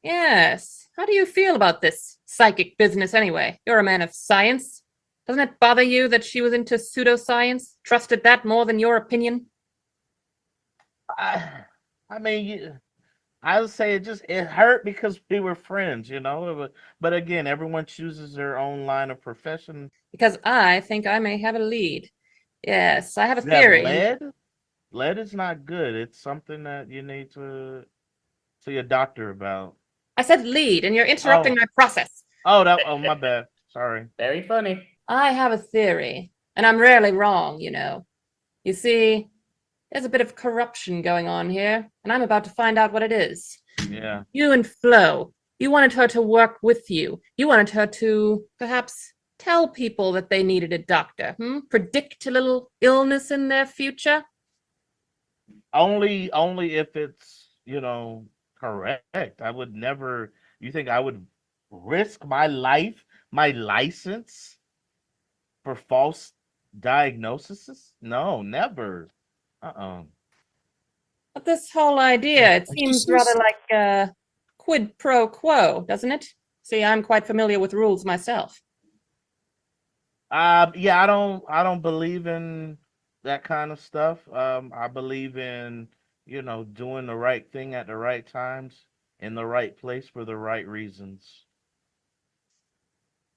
Yes. How do you feel about this psychic business anyway? You're a man of science. Doesn't it bother you that she was into pseudoscience? Trusted that more than your opinion? I mean, I would say it hurt because we were friends, but again, everyone chooses their own line of profession. Because I think I may have a lead. Yes, I have a You have theory. lead. Lead is not good. It's something that you need to see a doctor about. I said lead, and you're interrupting my process. Oh, my bad. Sorry. Very funny. I have a theory, and I'm rarely wrong, You see, there's a bit of corruption going on here, and I'm about to find out what it is. Yeah. You and Flo, you wanted her to work with you. You wanted her to perhaps tell people that they needed a doctor, predict a little illness in their future. Only if it's, correct. I would never. You think I would risk my life, my license for false diagnoses? No, never. But this whole idea, it seems rather like a quid pro quo, doesn't it? See, I'm quite familiar with rules myself. Yeah, I don't believe in that kind of stuff. I believe in, doing the right thing at the right times in the right place for the right reasons.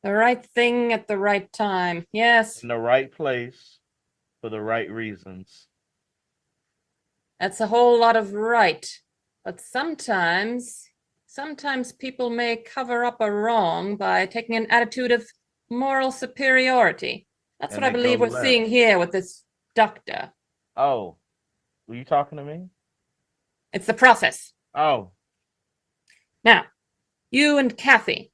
The right thing at the right time. Yes. In the right place for the right reasons. That's a whole lot of right. But sometimes people may cover up a wrong by taking an attitude of moral superiority. That's what I believe we're seeing here with this doctor. Oh, were you talking to me? It's the process. Oh. Now, you and Kathy,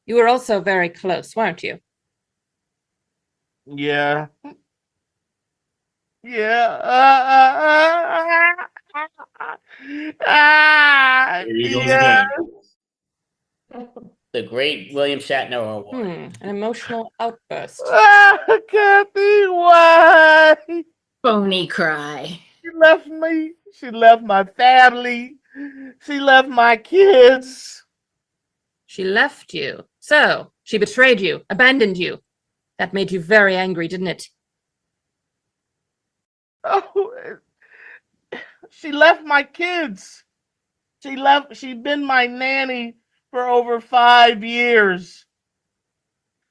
you were also very close, weren't you? Yeah. Yeah. There he goes again. The great William Shatner Award. An emotional outburst. Kathy, why? Phony cry. She left me. She left my family. She left my kids. She left you. So, she betrayed you, abandoned you. That made you very angry, didn't it? Oh, she left my kids. She'd been my nanny for over 5 years.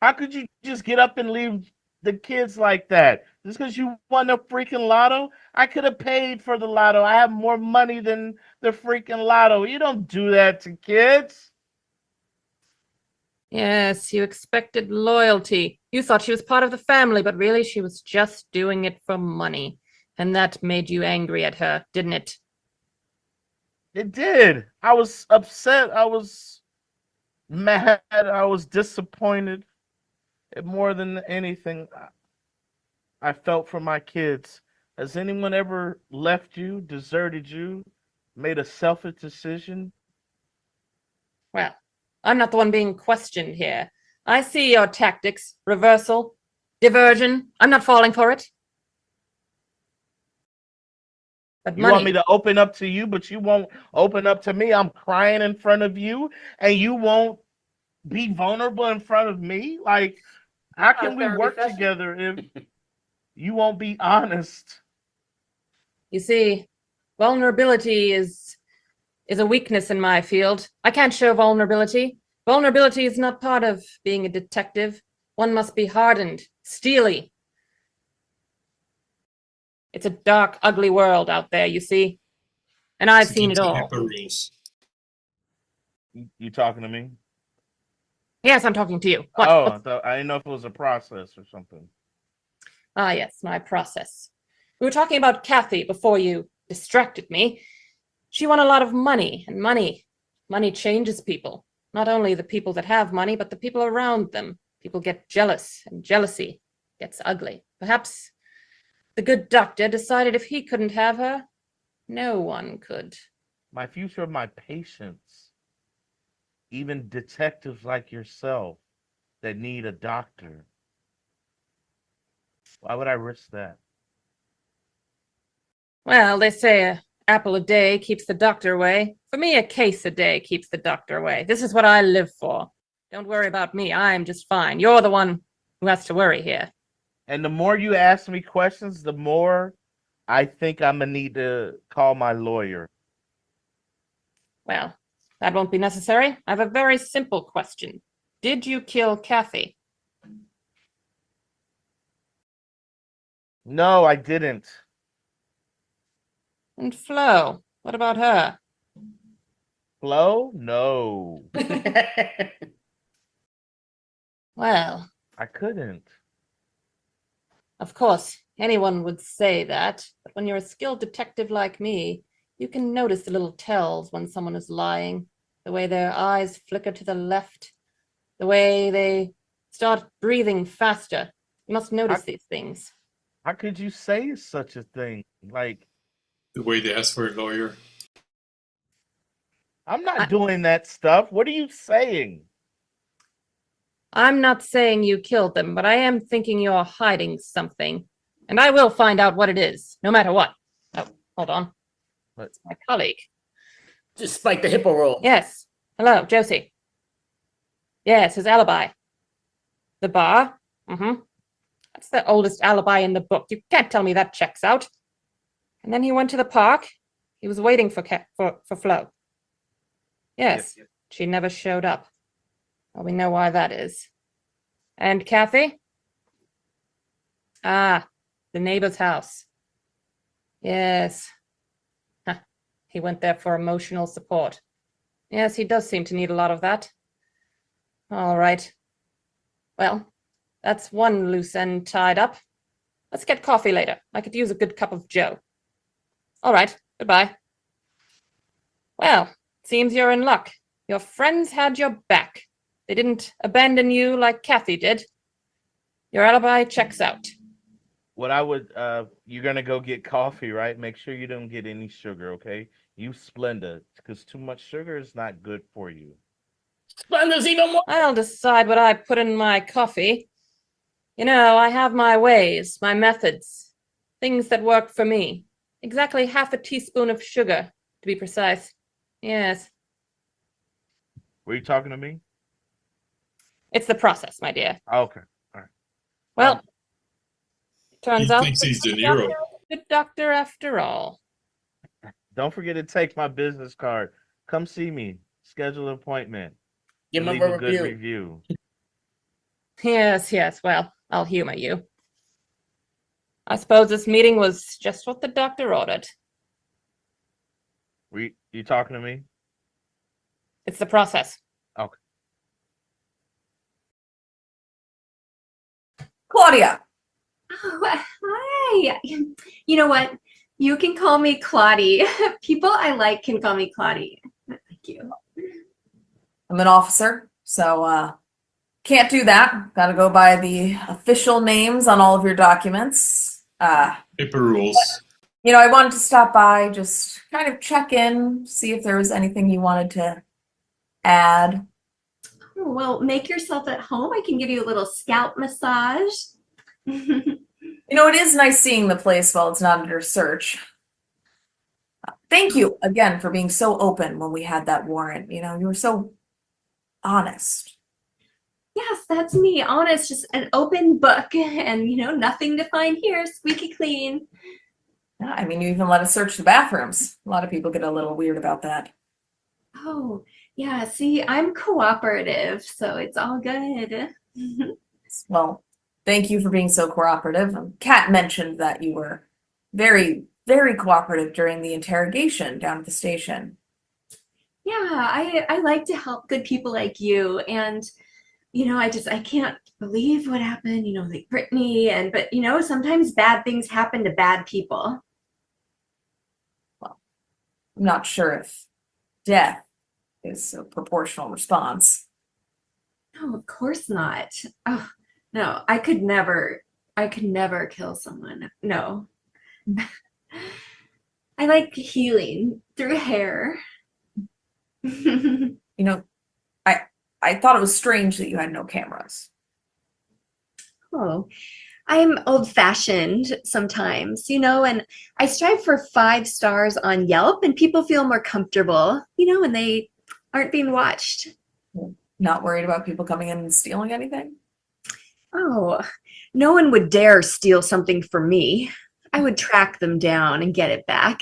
How could you just get up and leave the kids like that? Just because you won a freaking lotto? I could have paid for the lotto. I have more money than the freaking lotto. You don't do that to kids. Yes, you expected loyalty. You thought she was part of the family, but really she was just doing it for money. And that made you angry at her, didn't it? It did. I was upset. I was mad. I was disappointed. And more than anything, I felt for my kids. Has anyone ever left you, deserted you, made a selfish decision? Well, I'm not the one being questioned here. I see your tactics. Reversal, diversion. I'm not falling for it. But you want me to open up to you, but you won't open up to me. I'm crying in front of you, and you won't be vulnerable in front of me? Like, how can we work together if you won't be honest? You see, vulnerability is a weakness in my field. I can't show vulnerability. Vulnerability is not part of being a detective. One must be hardened, steely. It's a dark, ugly world out there, you see. And I've seen it all. You talking to me? Yes, I'm talking to you. What? Oh, I didn't know if it was a process or something. Ah, yes, my process. We were talking about Kathy before you distracted me. She won a lot of money, and money changes people. Not only the people that have money, but the people around them. People get jealous, and jealousy gets ugly. Perhaps the good doctor decided if he couldn't have her, no one could. My future of my patients, even detectives like yourself that need a doctor. Why would I risk that? Well, they say a apple a day keeps the doctor away. For me, a case a day keeps the doctor away. This is what I live for. Don't worry about me. I'm just fine. You're the one who has to worry here. And the more you ask me questions, the more I think I'm gonna need to call my lawyer. Well, that won't be necessary. I have a very simple question. Did you kill Kathy? No, I didn't. And Flo, what about her? Flo? No. Well, I couldn't. of course, anyone would say that, but when you're a skilled detective like me, you can notice the little tells when someone is lying, the way their eyes flicker to the left, the way they start breathing faster. You must notice these things. How could you say such a thing? Like, The way they ask for a lawyer. I'm not doing that stuff. What are you saying? I'm not saying you killed them, but I am thinking you're hiding something. And I will find out what it is, no matter what. Oh, hold on. It's my colleague. Just like the hippo roll. Yes. Hello, Josie. Yes, his alibi. The bar? Mm-hmm. That's the oldest alibi in the book. You can't tell me that checks out. And then he went to the park. He was waiting for Flo. Yes, she never showed up. Well, we know why that is. And Kathy? Ah, the neighbor's house. Yes. Huh. He went there for emotional support. Yes, he does seem to need a lot of that. All right. Well, that's one loose end tied up. Let's get coffee later. I could use a good cup of joe. All right, goodbye. Well, seems you're in luck. Your friends had your back. They didn't abandon you like Kathy did. Your alibi checks out. What I would, you're gonna go get coffee, right? Make sure you don't get any sugar, okay? You Splenda, because too much sugar is not good for you. Splenda's even more. I'll decide what I put in my coffee. You know, I have my ways, my methods, things that work for me. Exactly half a teaspoon of sugar, to be precise. Yes. Were you talking to me? It's the process, my dear. Okay. All right. Well, turns He out thinks he's De the Niro. doctor is a good doctor after all. Don't forget to take my business card. Come see me. Schedule an appointment. Give him Leave a good review. review. Yes, well, I'll humor you. I suppose this meeting was just what the doctor ordered. You talking to me? It's the process. Okay. Claudia. Oh, hi. You know what? You can call me Claudie. People I like can call me Claudie. Thank you. I'm an officer, so can't do that. Got to go by the official names on all of your documents. Paper rules. You know, I wanted to stop by, just kind of check in, see if there was anything you wanted to add. Oh, well, make yourself at home. I can give you a little scalp massage. You know, it is nice seeing the place while it's not under search. Thank you again for being so open when we had that warrant. You know, you were so honest. Yes, that's me. Honest, just an open book, and nothing to find here. Squeaky clean. Yeah, I mean, you even let us search the bathrooms. A lot of people get a little weird about that. Oh, yeah. See, I'm cooperative, so it's all good. Well, thank you for being so cooperative. Kat mentioned that you were very, very cooperative during the interrogation down at the station. Yeah, I like to help good people like you, and I can't believe what happened. Like Brittany, but sometimes bad things happen to bad people. I'm not sure if death is a proportional response. No, of course not. Oh, no, I could never kill someone. No. I like healing through hair. You know, I thought it was strange that you had no cameras. Oh, I'm old-fashioned sometimes, and I strive for 5 stars on Yelp, and people feel more comfortable, when they aren't being watched. Not worried about people coming in and stealing anything? Oh, no one would dare steal something from me. I would track them down and get it back.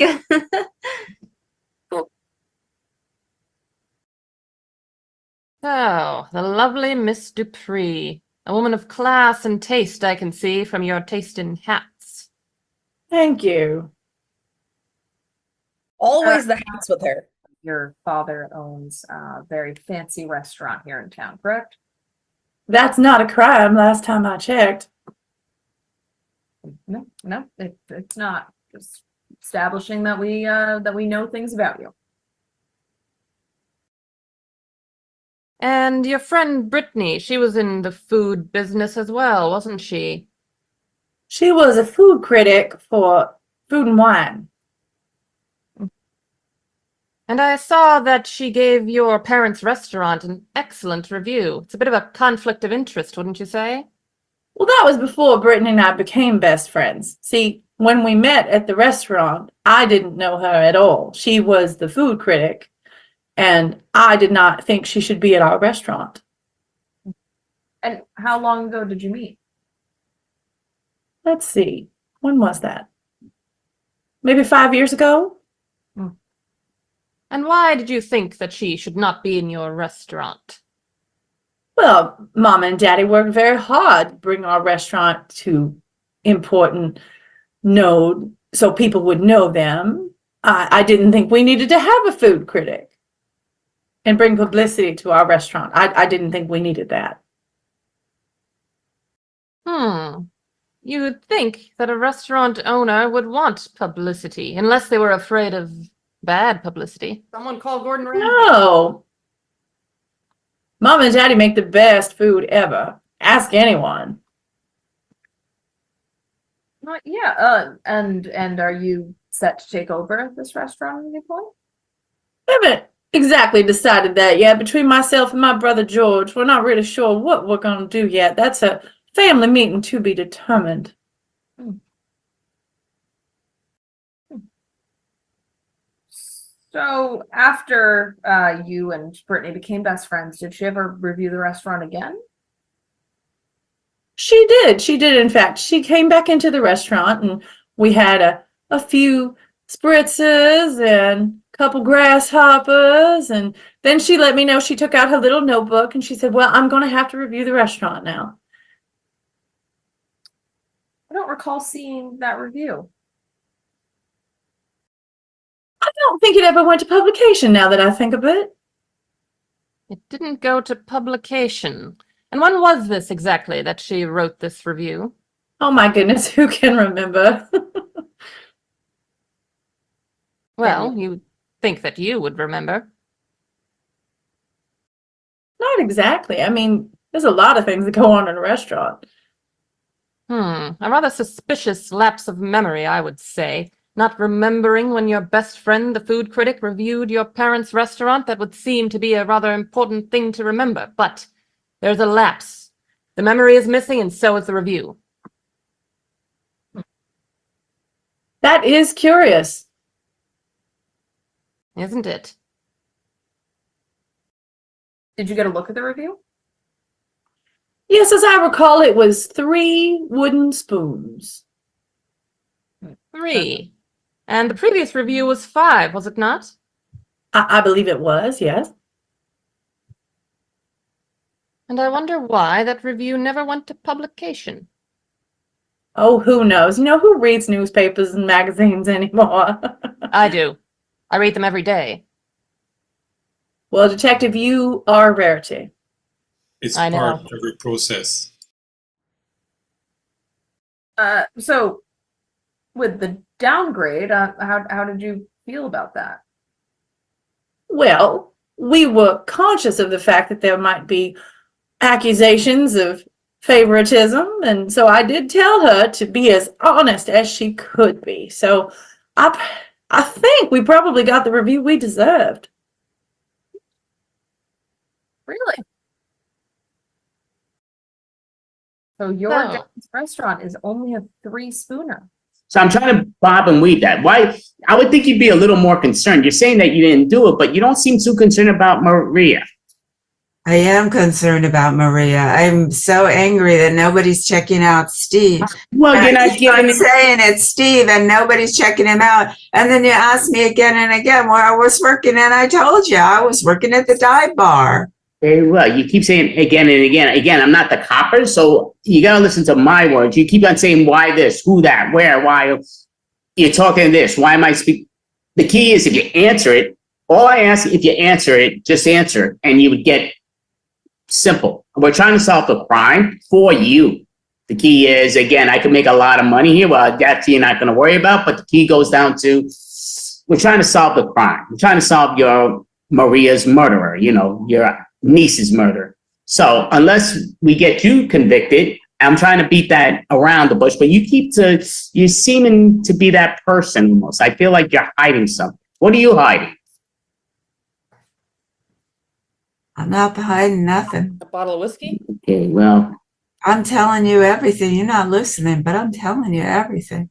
Oh, the lovely Miss Dupree. A woman of class and taste, I can see, from your taste in hats. Thank you. Always the hats with her. Your father owns a very fancy restaurant here in town, correct? That's not a crime last time I checked. No, it's not. Just establishing that we know things about you. And your friend Brittany, she was in the food business as well, wasn't she? She was a food critic for Food and Wine. And I saw that she gave your parents' restaurant an excellent review. It's a bit of a conflict of interest, wouldn't you say? Well, that was before Brittany and I became best friends. See, when we met at the restaurant, I didn't know her at all. She was the food critic, and I did not think she should be at our restaurant. And how long ago did you meet? Let's see. When was that? Maybe 5 years ago? And why did you think that she should not be in your restaurant? Well, Mom and Daddy worked very hard to bring our restaurant to important node so people would know them. I didn't think we needed to have a food critic and bring publicity to our restaurant. I didn't think we needed that. You would think that a restaurant owner would want publicity, unless they were afraid of bad publicity. Someone call Gordon Ramsay. No. Mom and Daddy make the best food ever. Ask anyone. And are you set to take over this restaurant at any point? I haven't exactly decided that yet. Between myself and my brother George, we're not really sure what we're going to do yet. That's a family meeting to be determined. So after you and Brittany became best friends, did she ever review the restaurant again? She did. She did, in fact. She came back into the restaurant and we had a few spritzes and a couple grasshoppers. And then she let me know she took out her little notebook and she said, well, I'm going to have to review the restaurant now. I don't recall seeing that review. I don't think it ever went to publication now that I think of it. It didn't go to publication. And when was this exactly that she wrote this review? Oh my goodness, who can remember? Well, you'd think that you would remember. Not exactly. I mean, there's a lot of things that go on in a restaurant. A rather suspicious lapse of memory, I would say. Not remembering when your best friend, the food critic, reviewed your parents' restaurant, that would seem to be a rather important thing to remember. But there's a lapse. The memory is missing, and so is the review. That is curious. Isn't it? Did you get a look at the review? Yes, as I recall, it was 3 wooden spoons. 3. And the previous review was 5, was it not? I believe it was, yes. And I wonder why that review never went to publication. Oh, who knows? Who reads newspapers and magazines anymore? I do. I read them every day. Well, Detective, you are a rarity. It's I know. part of every process. So with the downgrade, how did you feel about that? Well, we were conscious of the fact that there might be accusations of favoritism, and so I did tell her to be as honest as she could be. So I think we probably got the review we deserved. Really? So your So- dad's restaurant is only a 3-spooner. So I'm trying to bob and weave that. Why? I would think you'd be a little more concerned. You're saying that you didn't do it, but you don't seem too concerned about Maria. I am concerned about Maria. I'm so angry that nobody's checking out Steve. Well, you're not I'm giving it. saying it's Steve and nobody's checking him out. And then you ask me again and again where I was working, and I told you I was working at the dive bar. Very well. You keep saying again and again. Again, I'm not the copper, so you got to listen to my words. You keep on saying why this, who that, where, why. You're talking this. Why am I speaking? The key is if you answer it, all I ask, if you answer it, just answer it, and you would get simple. We're trying to solve the crime for you. The key is, again, I can make a lot of money here. Well, that's you're not going to worry about, but the key goes down to we're trying to solve the crime. We're trying to solve your Maria's murderer, your niece's murder. So unless we get you convicted, I'm trying to beat that around the bush, but you're seeming to be that person almost. I feel like you're hiding something. What are you hiding? I'm not hiding nothing. A bottle of whiskey? Okay, well, I'm telling you everything. You're not listening, but I'm telling you everything.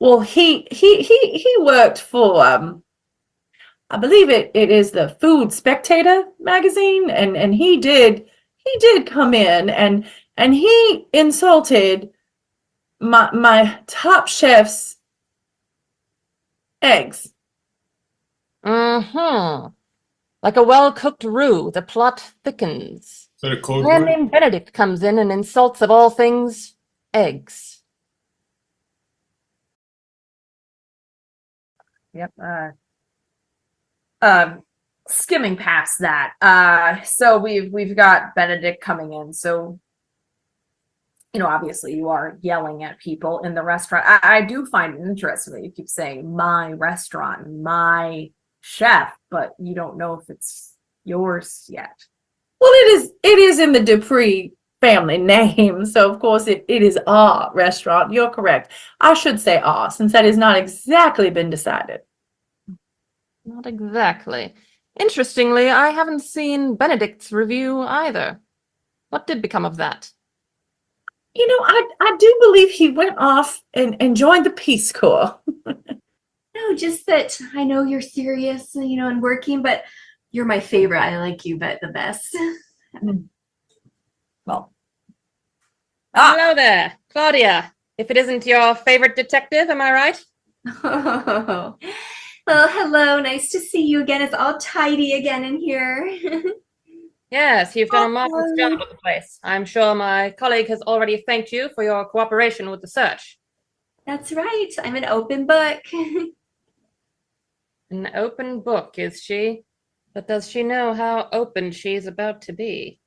Well, he worked for I believe it is the Food Spectator magazine, and he did come in and he insulted my top chef's eggs. Mm-hmm. Like a well-cooked roux, the plot thickens. Is that a A code man word? named Benedict comes in and insults, of all things, eggs. Yep. Skimming past that. So we've got Benedict coming in. So, obviously you are yelling at people in the restaurant. I do find it interesting that you keep saying my restaurant, my chef, but you don't know if it's yours yet. Well, it is in the Dupree family name, so of course it is our restaurant. You're correct. I should say our, since that has not exactly been decided. Not exactly. Interestingly, I haven't seen Benedict's review either. What did become of that? I do believe he went off and joined the Peace Corps. No, just that I know you're serious, and working, but you're my favorite. I like you the best. Well. Hello there, Claudia. If it isn't your favorite detective, am I right? Oh, well, hello. Nice to see you again. It's all tidy again in here. Yes, you've done a marvelous job with the place. I'm sure my colleague has already thanked you for your cooperation with the search. That's right. I'm an open book. An open book, is she? But does she know how open she's about to be?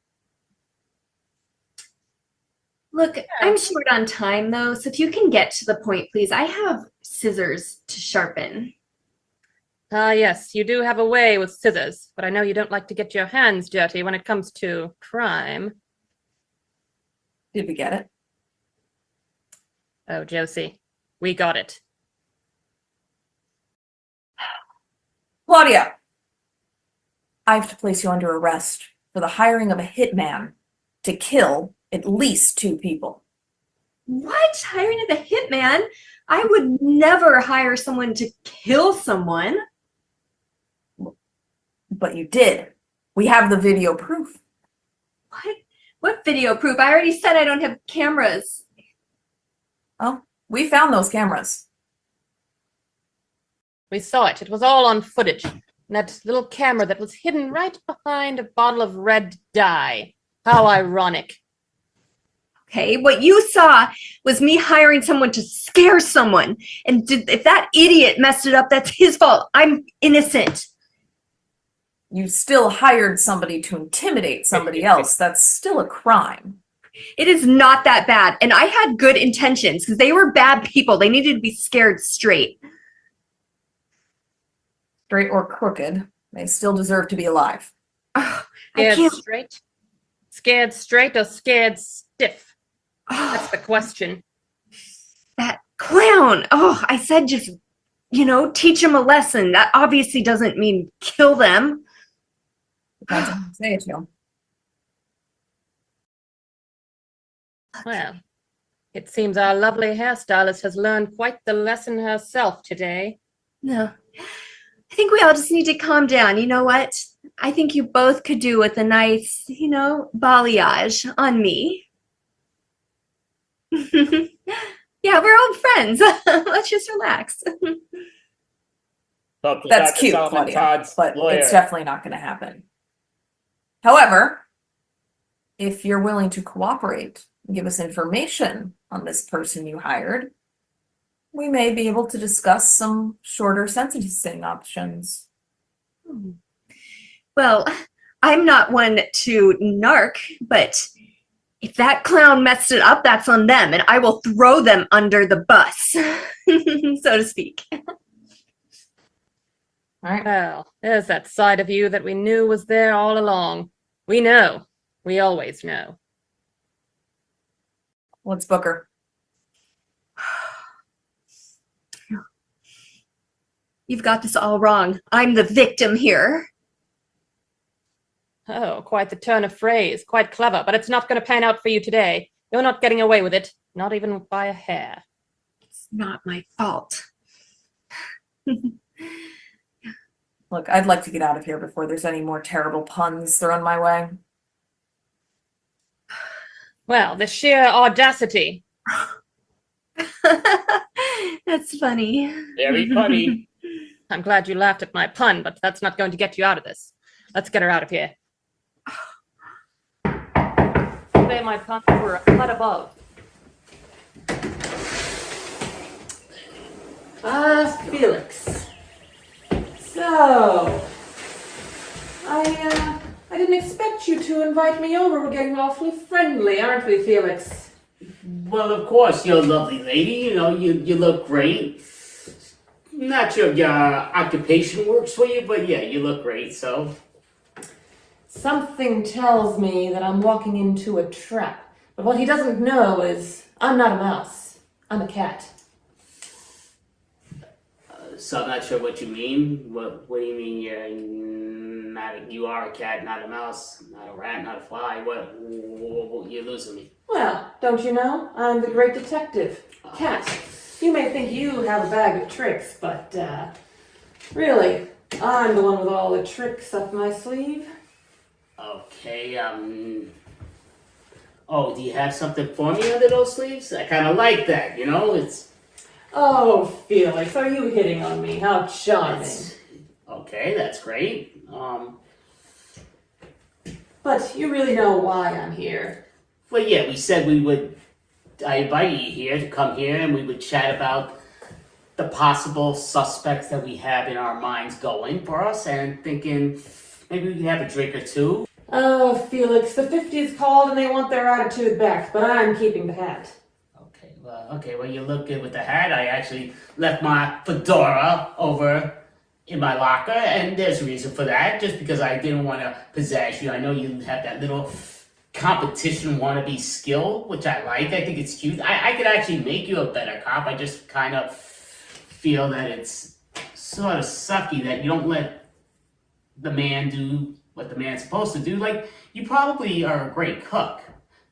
Look, I'm short on time, though, so if you can get to the point, please. I have scissors to sharpen. Ah, yes, you do have a way with scissors, but I know you don't like to get your hands dirty when it comes to crime. Did we get it? Oh, Josie, we got it. Claudia, I have to place you under arrest for the hiring of a hitman to kill at least 2 people. What? Hiring of a hitman? I would never hire someone to kill someone. But you did. We have the video proof. What? What video proof? I already said I don't have cameras. Oh, we found those cameras. We saw it. It was all on footage. And that little camera that was hidden right behind a bottle of red dye. How ironic. Okay, what you saw was me hiring someone to scare someone. And if that idiot messed it up, that's his fault. I'm innocent. You still hired somebody to intimidate somebody else. That's still a crime. It is not that bad. And I had good intentions because they were bad people. They needed to be scared straight. straight or crooked, they still deserve to be alive. I Scared can't. straight? Scared straight or scared stiff? That's the question. That clown. Oh, I said just, teach them a lesson. That obviously doesn't mean kill them. Depends on who you say it to. Well, it seems our lovely hairstylist has learned quite the lesson herself today. No. I think we all just need to calm down. You know what? I think you both could do with a nice, balayage on me. Yeah, we're old friends. Let's just relax. That's cute, Claudia, but it's definitely not going to happen. However, if you're willing to cooperate and give us information on this person you hired, we may be able to discuss some shorter sentencing options. Well, I'm not one to narc, but if that clown messed it up, that's on them, and I will throw them under the bus, so to speak. All right. Well, there's that side of you that we knew was there all along. We know. We always know. Let's book her. You've got this all wrong. I'm the victim here. Oh, quite the turn of phrase. Quite clever, but it's not going to pan out for you today. You're not getting away with it. Not even by a hair. It's not my fault. Look, I'd like to get out of here before there's any more terrible puns thrown my way. Well, the sheer audacity. That's funny. Very funny. I'm glad you laughed at my pun, but that's not going to get you out of this. Let's get her out of here. Say my puns were a cut above. Felix. So, I didn't expect you to invite me over. We're getting awfully friendly, aren't we, Felix? Well, of course, you're a lovely lady. You look great. Not sure if your occupation works for you, but yeah, you look great, so. Something tells me that I'm walking into a trap. But what he doesn't know is I'm not a mouse. I'm a cat. So I'm not sure what you mean. What do you mean you are a cat, not a mouse, not a rat, not a fly? What you're losing me. Well, don't you know? I'm the great detective, Cat. You may think you have a bag of tricks, but really, I'm the one with all the tricks up my sleeve. Okay, oh, do you have something for me under those sleeves? I kind of like that, it's... Oh, Felix, are you hitting on me? How charming. Okay, that's great. But you really know why I'm here. Well, yeah, we said I invited you here to come here and we would chat about the possible suspects that we have in our minds going for us and thinking maybe we could have a drink or two. Oh, Felix, the 50's called and they want their attitude back, but I'm keeping the hat. Okay, well, you look good with the hat. I actually left my fedora over in my locker, and there's a reason for that, just because I didn't want to possess you. I know you have that little competition wannabe skill, which I like. I think it's cute. I could actually make you a better cop. I just kind of feel that it's sort of sucky that you don't let the man do what the man's supposed to do. Like, you probably are a great cook.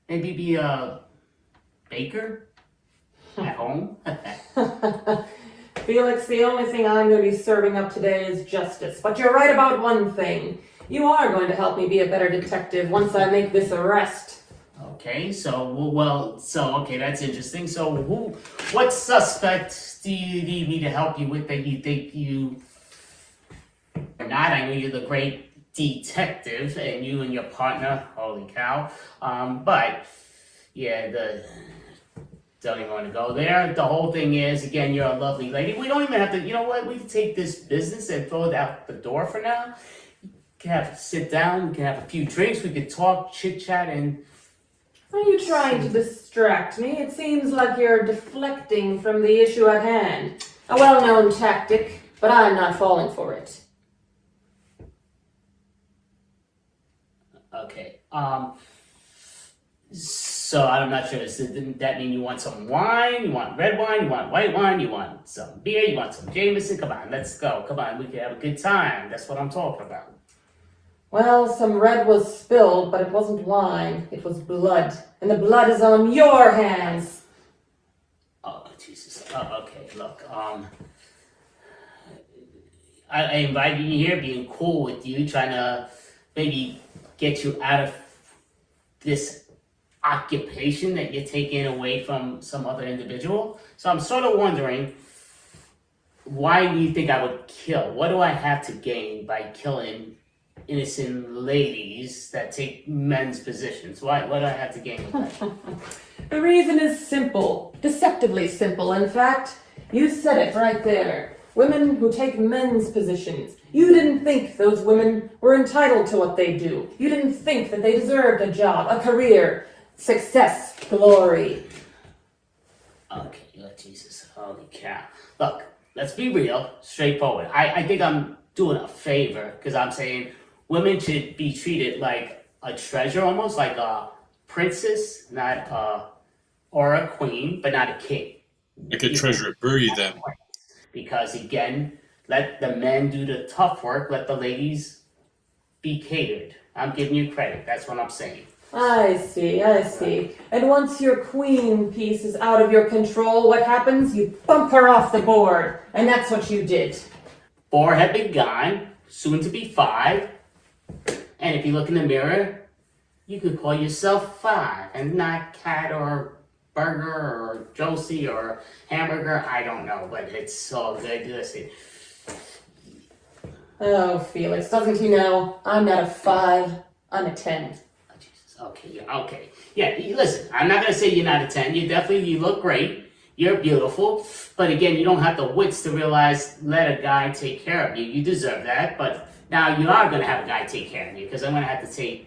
Maybe be a baker at home. Felix, the only thing I'm going to be serving up today is justice. But you're right about one thing. You are going to help me be a better detective once I make this arrest. Okay, okay, that's interesting. So what suspect do you need me to help you with that you think you are not? I know you're the great detective and you and your partner, holy cow. But yeah, don't even want to go there. The whole thing is, again, you're a lovely lady. We don't even have to, you know what? We can take this business and throw it out the door for now. We can sit down, we can have a few drinks, we could talk, chit-chat, and... Are you trying to distract me? It seems like you're deflecting from the issue at hand. A well-known tactic, but I'm not falling for it. Okay. So I'm not sure. So didn't that mean you want some wine? You want red wine? You want white wine? You want some beer? You want some Jameson? Come on, let's go. Come on, we can have a good time. That's what I'm talking about. Well, some red was spilled, but it wasn't wine. It was blood. And the blood is on your hands. Oh, Jesus. Oh, okay, look. I invited you here, being cool with you, trying to maybe get you out of this occupation that you're taking away from some other individual. So I'm sort of wondering, why do you think I would kill? What do I have to gain by killing innocent ladies that take men's positions? What do I have to gain with that? The reason is simple. Deceptively simple, in fact. You said it right there. Women who take men's positions. You didn't think those women were entitled to what they do. You didn't think that they deserved a job, a career, success, glory. Okay, oh, Jesus, holy cow. Look, let's be real, straightforward. I think I'm doing a favor because I'm saying women should be treated like a treasure, almost like a princess, or a queen, but not a king. Like a treasure, bury them. Because again, let the men do the tough work, let the ladies be catered. I'm giving you credit, that's what I'm saying. I see. And once your queen piece is out of your control, what happens? You bump her off the board. And that's what you did. 4 have been gone, soon to be 5. And if you look in the mirror, you could call yourself 5 and not Cat or Burger or Josie or Hamburger. I don't know, but it's all good. Listen. Oh, Felix, doesn't he know? I'm not a 5, I'm a 10. Oh, Jesus. Okay. Yeah, listen, I'm not going to say you're not a 10. You look great. You're beautiful. But again, you don't have the wits to realize, let a guy take care of you. You deserve that. But now you are going to have a guy take care of you because I'm going to have to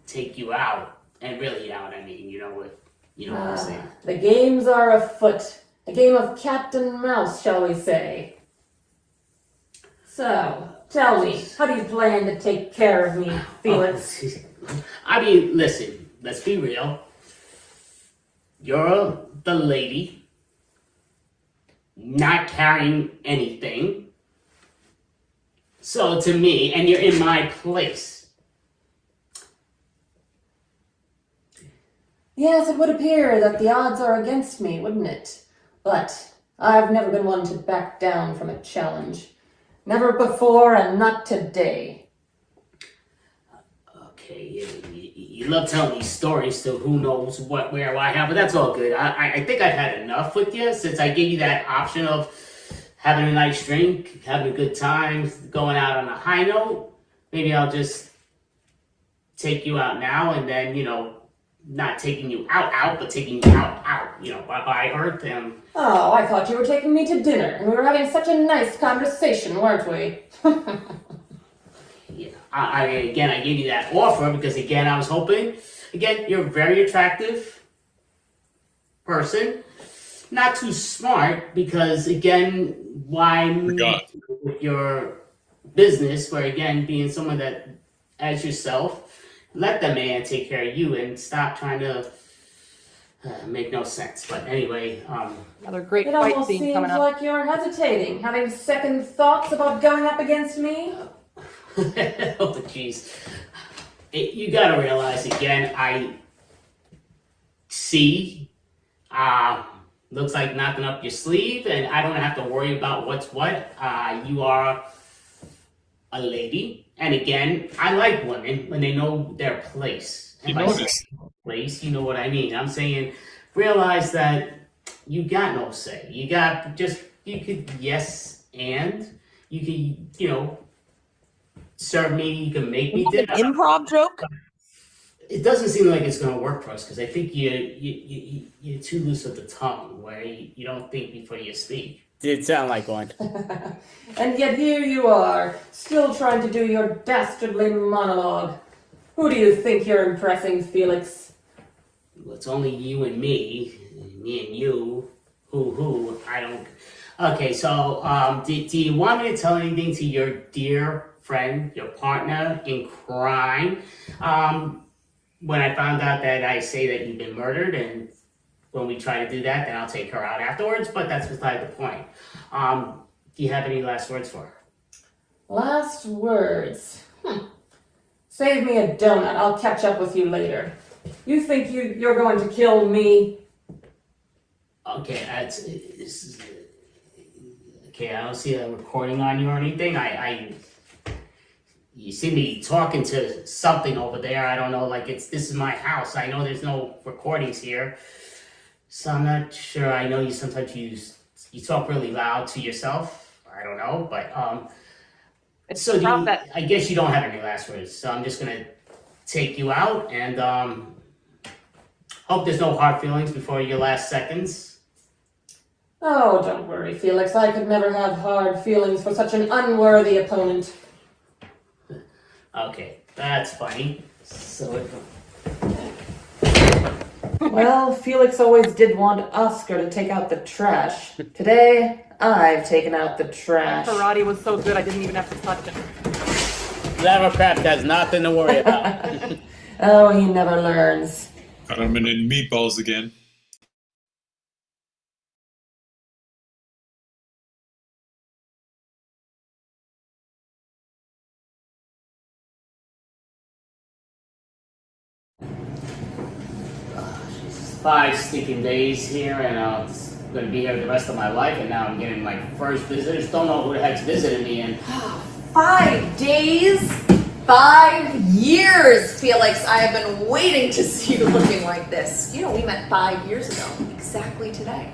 take you out. And really out, I mean, you know what I'm saying. The games are afoot. A game of cat and mouse, shall we say. So, tell me, how do you plan to take care of me, Felix? I mean, listen, let's be real. You're the lady, not carrying anything. So to me, and you're in my place. Yes, it would appear that the odds are against me, wouldn't it? But I've never been one to back down from a challenge. Never before and not today. Okay, you love telling these stories to who knows what, where, why, how, but that's all good. I think I've had enough with you since I gave you that option of having a nice drink, having a good time, going out on a high note. Maybe I'll just take you out now and then, not taking you out, but taking you out, by Earth and... Oh, I thought you were taking me to dinner, and we were having such a nice conversation, weren't we? Yeah, I gave you that offer because, again, I was hoping, you're a very attractive person, not too smart because, again, why with your business, where, again, being someone that, as yourself, let the man take care of you and stop trying to make no sense. But anyway, another great it fight almost scene seems coming up. like you're hesitating, having second thoughts about going up against me. oh jeez, you gotta realize again. I see, looks like nothing up your sleeve, and I don't have to worry about what's what. You are a lady. And again, I like women when they know their place. And by saying place, you know what I mean. I'm saying, realize that you got no say. You could yes, and you can, serve me, you can make me dinner. An improv joke? It doesn't seem like it's going to work for us because I think you're too loose with the tongue where you don't think before you speak. Did sound like one. And yet here you are, still trying to do your dastardly monologue. Who do you think you're impressing, Felix? Well, it's only you and me and you. I don't... Okay, so do you want me to tell anything to your dear friend, your partner in crime. When I found out that I say that you've been murdered, and when we try to do that, then I'll take her out afterwards, but that's beside the point. Do you have any last words for her? Last words. Save me a donut. I'll catch up with you later. You think you're going to kill me? Okay, okay, I don't see a recording on you or anything. You see me talking to something over there. I don't know, like this is my house. I know there's no recordings here. So I'm not sure. I know sometimes you talk really loud to yourself. I don't know, but so I guess you don't have any last words. So I'm just gonna take you out and hope there's no hard feelings before your last seconds. Oh, don't worry, Felix. I could never have hard feelings for such an unworthy opponent. Okay, that's funny. So Well, Felix always did want Oscar to take out the trash. Today, I've taken out the trash. Karate was so good I didn't even have to touch it. Craft has nothing to worry about. Oh, he never learns. Got him in meatballs again. Five stinking days here, and I'm going to be here the rest of my life, and now I'm getting my first visitors. Don't know who the heck's visiting me, and 5 days? 5 years, Felix. I have been waiting to see you looking like this. You know, we met 5 years ago, exactly today.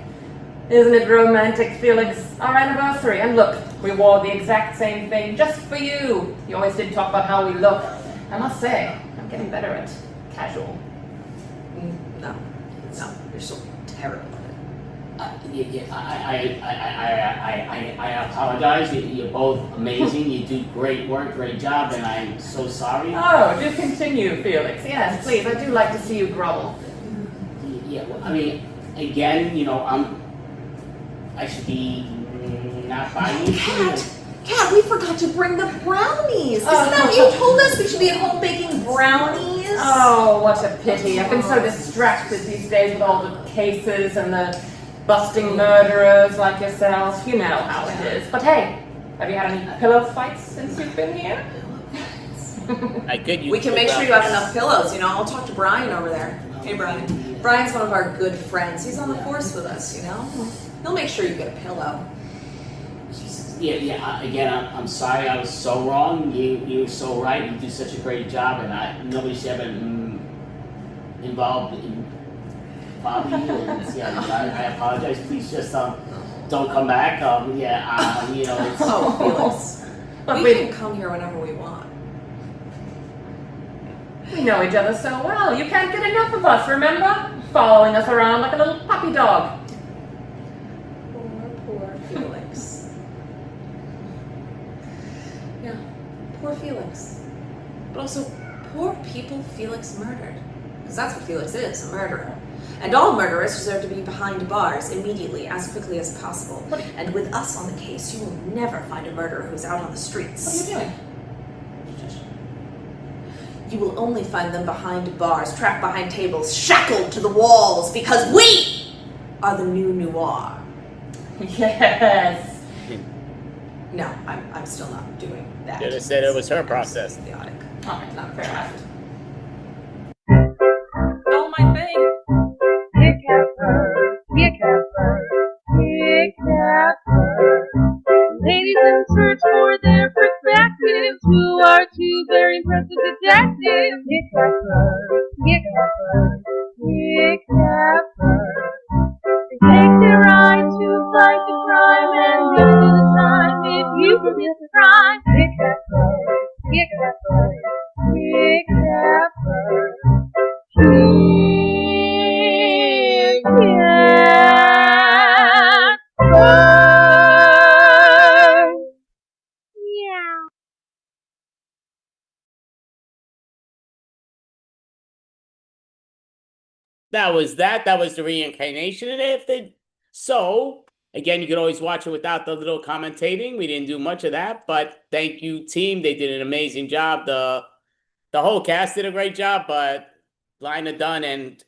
Isn't it romantic, Felix? Our anniversary. And look, we wore the exact same thing just for you. You always did talk about how we look. I must say, I'm getting better at casual. No, you're so terrible at it. I apologize. You're both amazing. You do great work, great job, and I'm so sorry. Oh, do continue, Felix. Yes, please. I do like to see you grovel. Yeah, well, I mean, again, I should be not buying you. Kat, we forgot to bring the brownies. Isn't that what you told us? We should be at home baking brownies. Oh, what a pity. I've been so distracted these days with all the cases and the busting murderers like yourselves. You know how it is. But hey, have you had any pillow fights since you've been here? We can make sure you have enough pillows. I'll talk to Brian over there. Hey, Brian. Brian's one of our good friends. He's on the force with us, He'll make sure you get a pillow. Yeah. Again, I'm sorry. I was so wrong. You're so right. You do such a great job, and nobody should have been involved in Bobby. And I apologize. Please just don't come back. It's Felix. We can come here whenever we want. We know each other so well. You can't get enough of us, remember? Following us around like a little puppy dog. Poor Felix. Yeah, poor Felix. But also, poor people Felix murdered. Because that's what Felix is, a murderer. And all murderers deserve to be behind bars immediately, as quickly as possible. And with us on the case, you will never find a murderer who's out on the streets. What are you doing? You will only find them behind bars, trapped behind tables, shackled to the walls, because we are the new noir. Yes. No, I'm still not doing that. Should have said it was her process. Chaotic. Not fair enough. Oh, my thing. Ladies in search for their perspectives, who are two very impressive detectives. They take their ride to fight the crime and go to the time if you commit the crime. That was the reincarnation of it. So Again, you can always watch it without the little commentating. We didn't do much of that, but thank you, team. They did an amazing job. The whole cast did a great job, but Lina Dunn and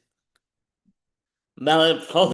Mel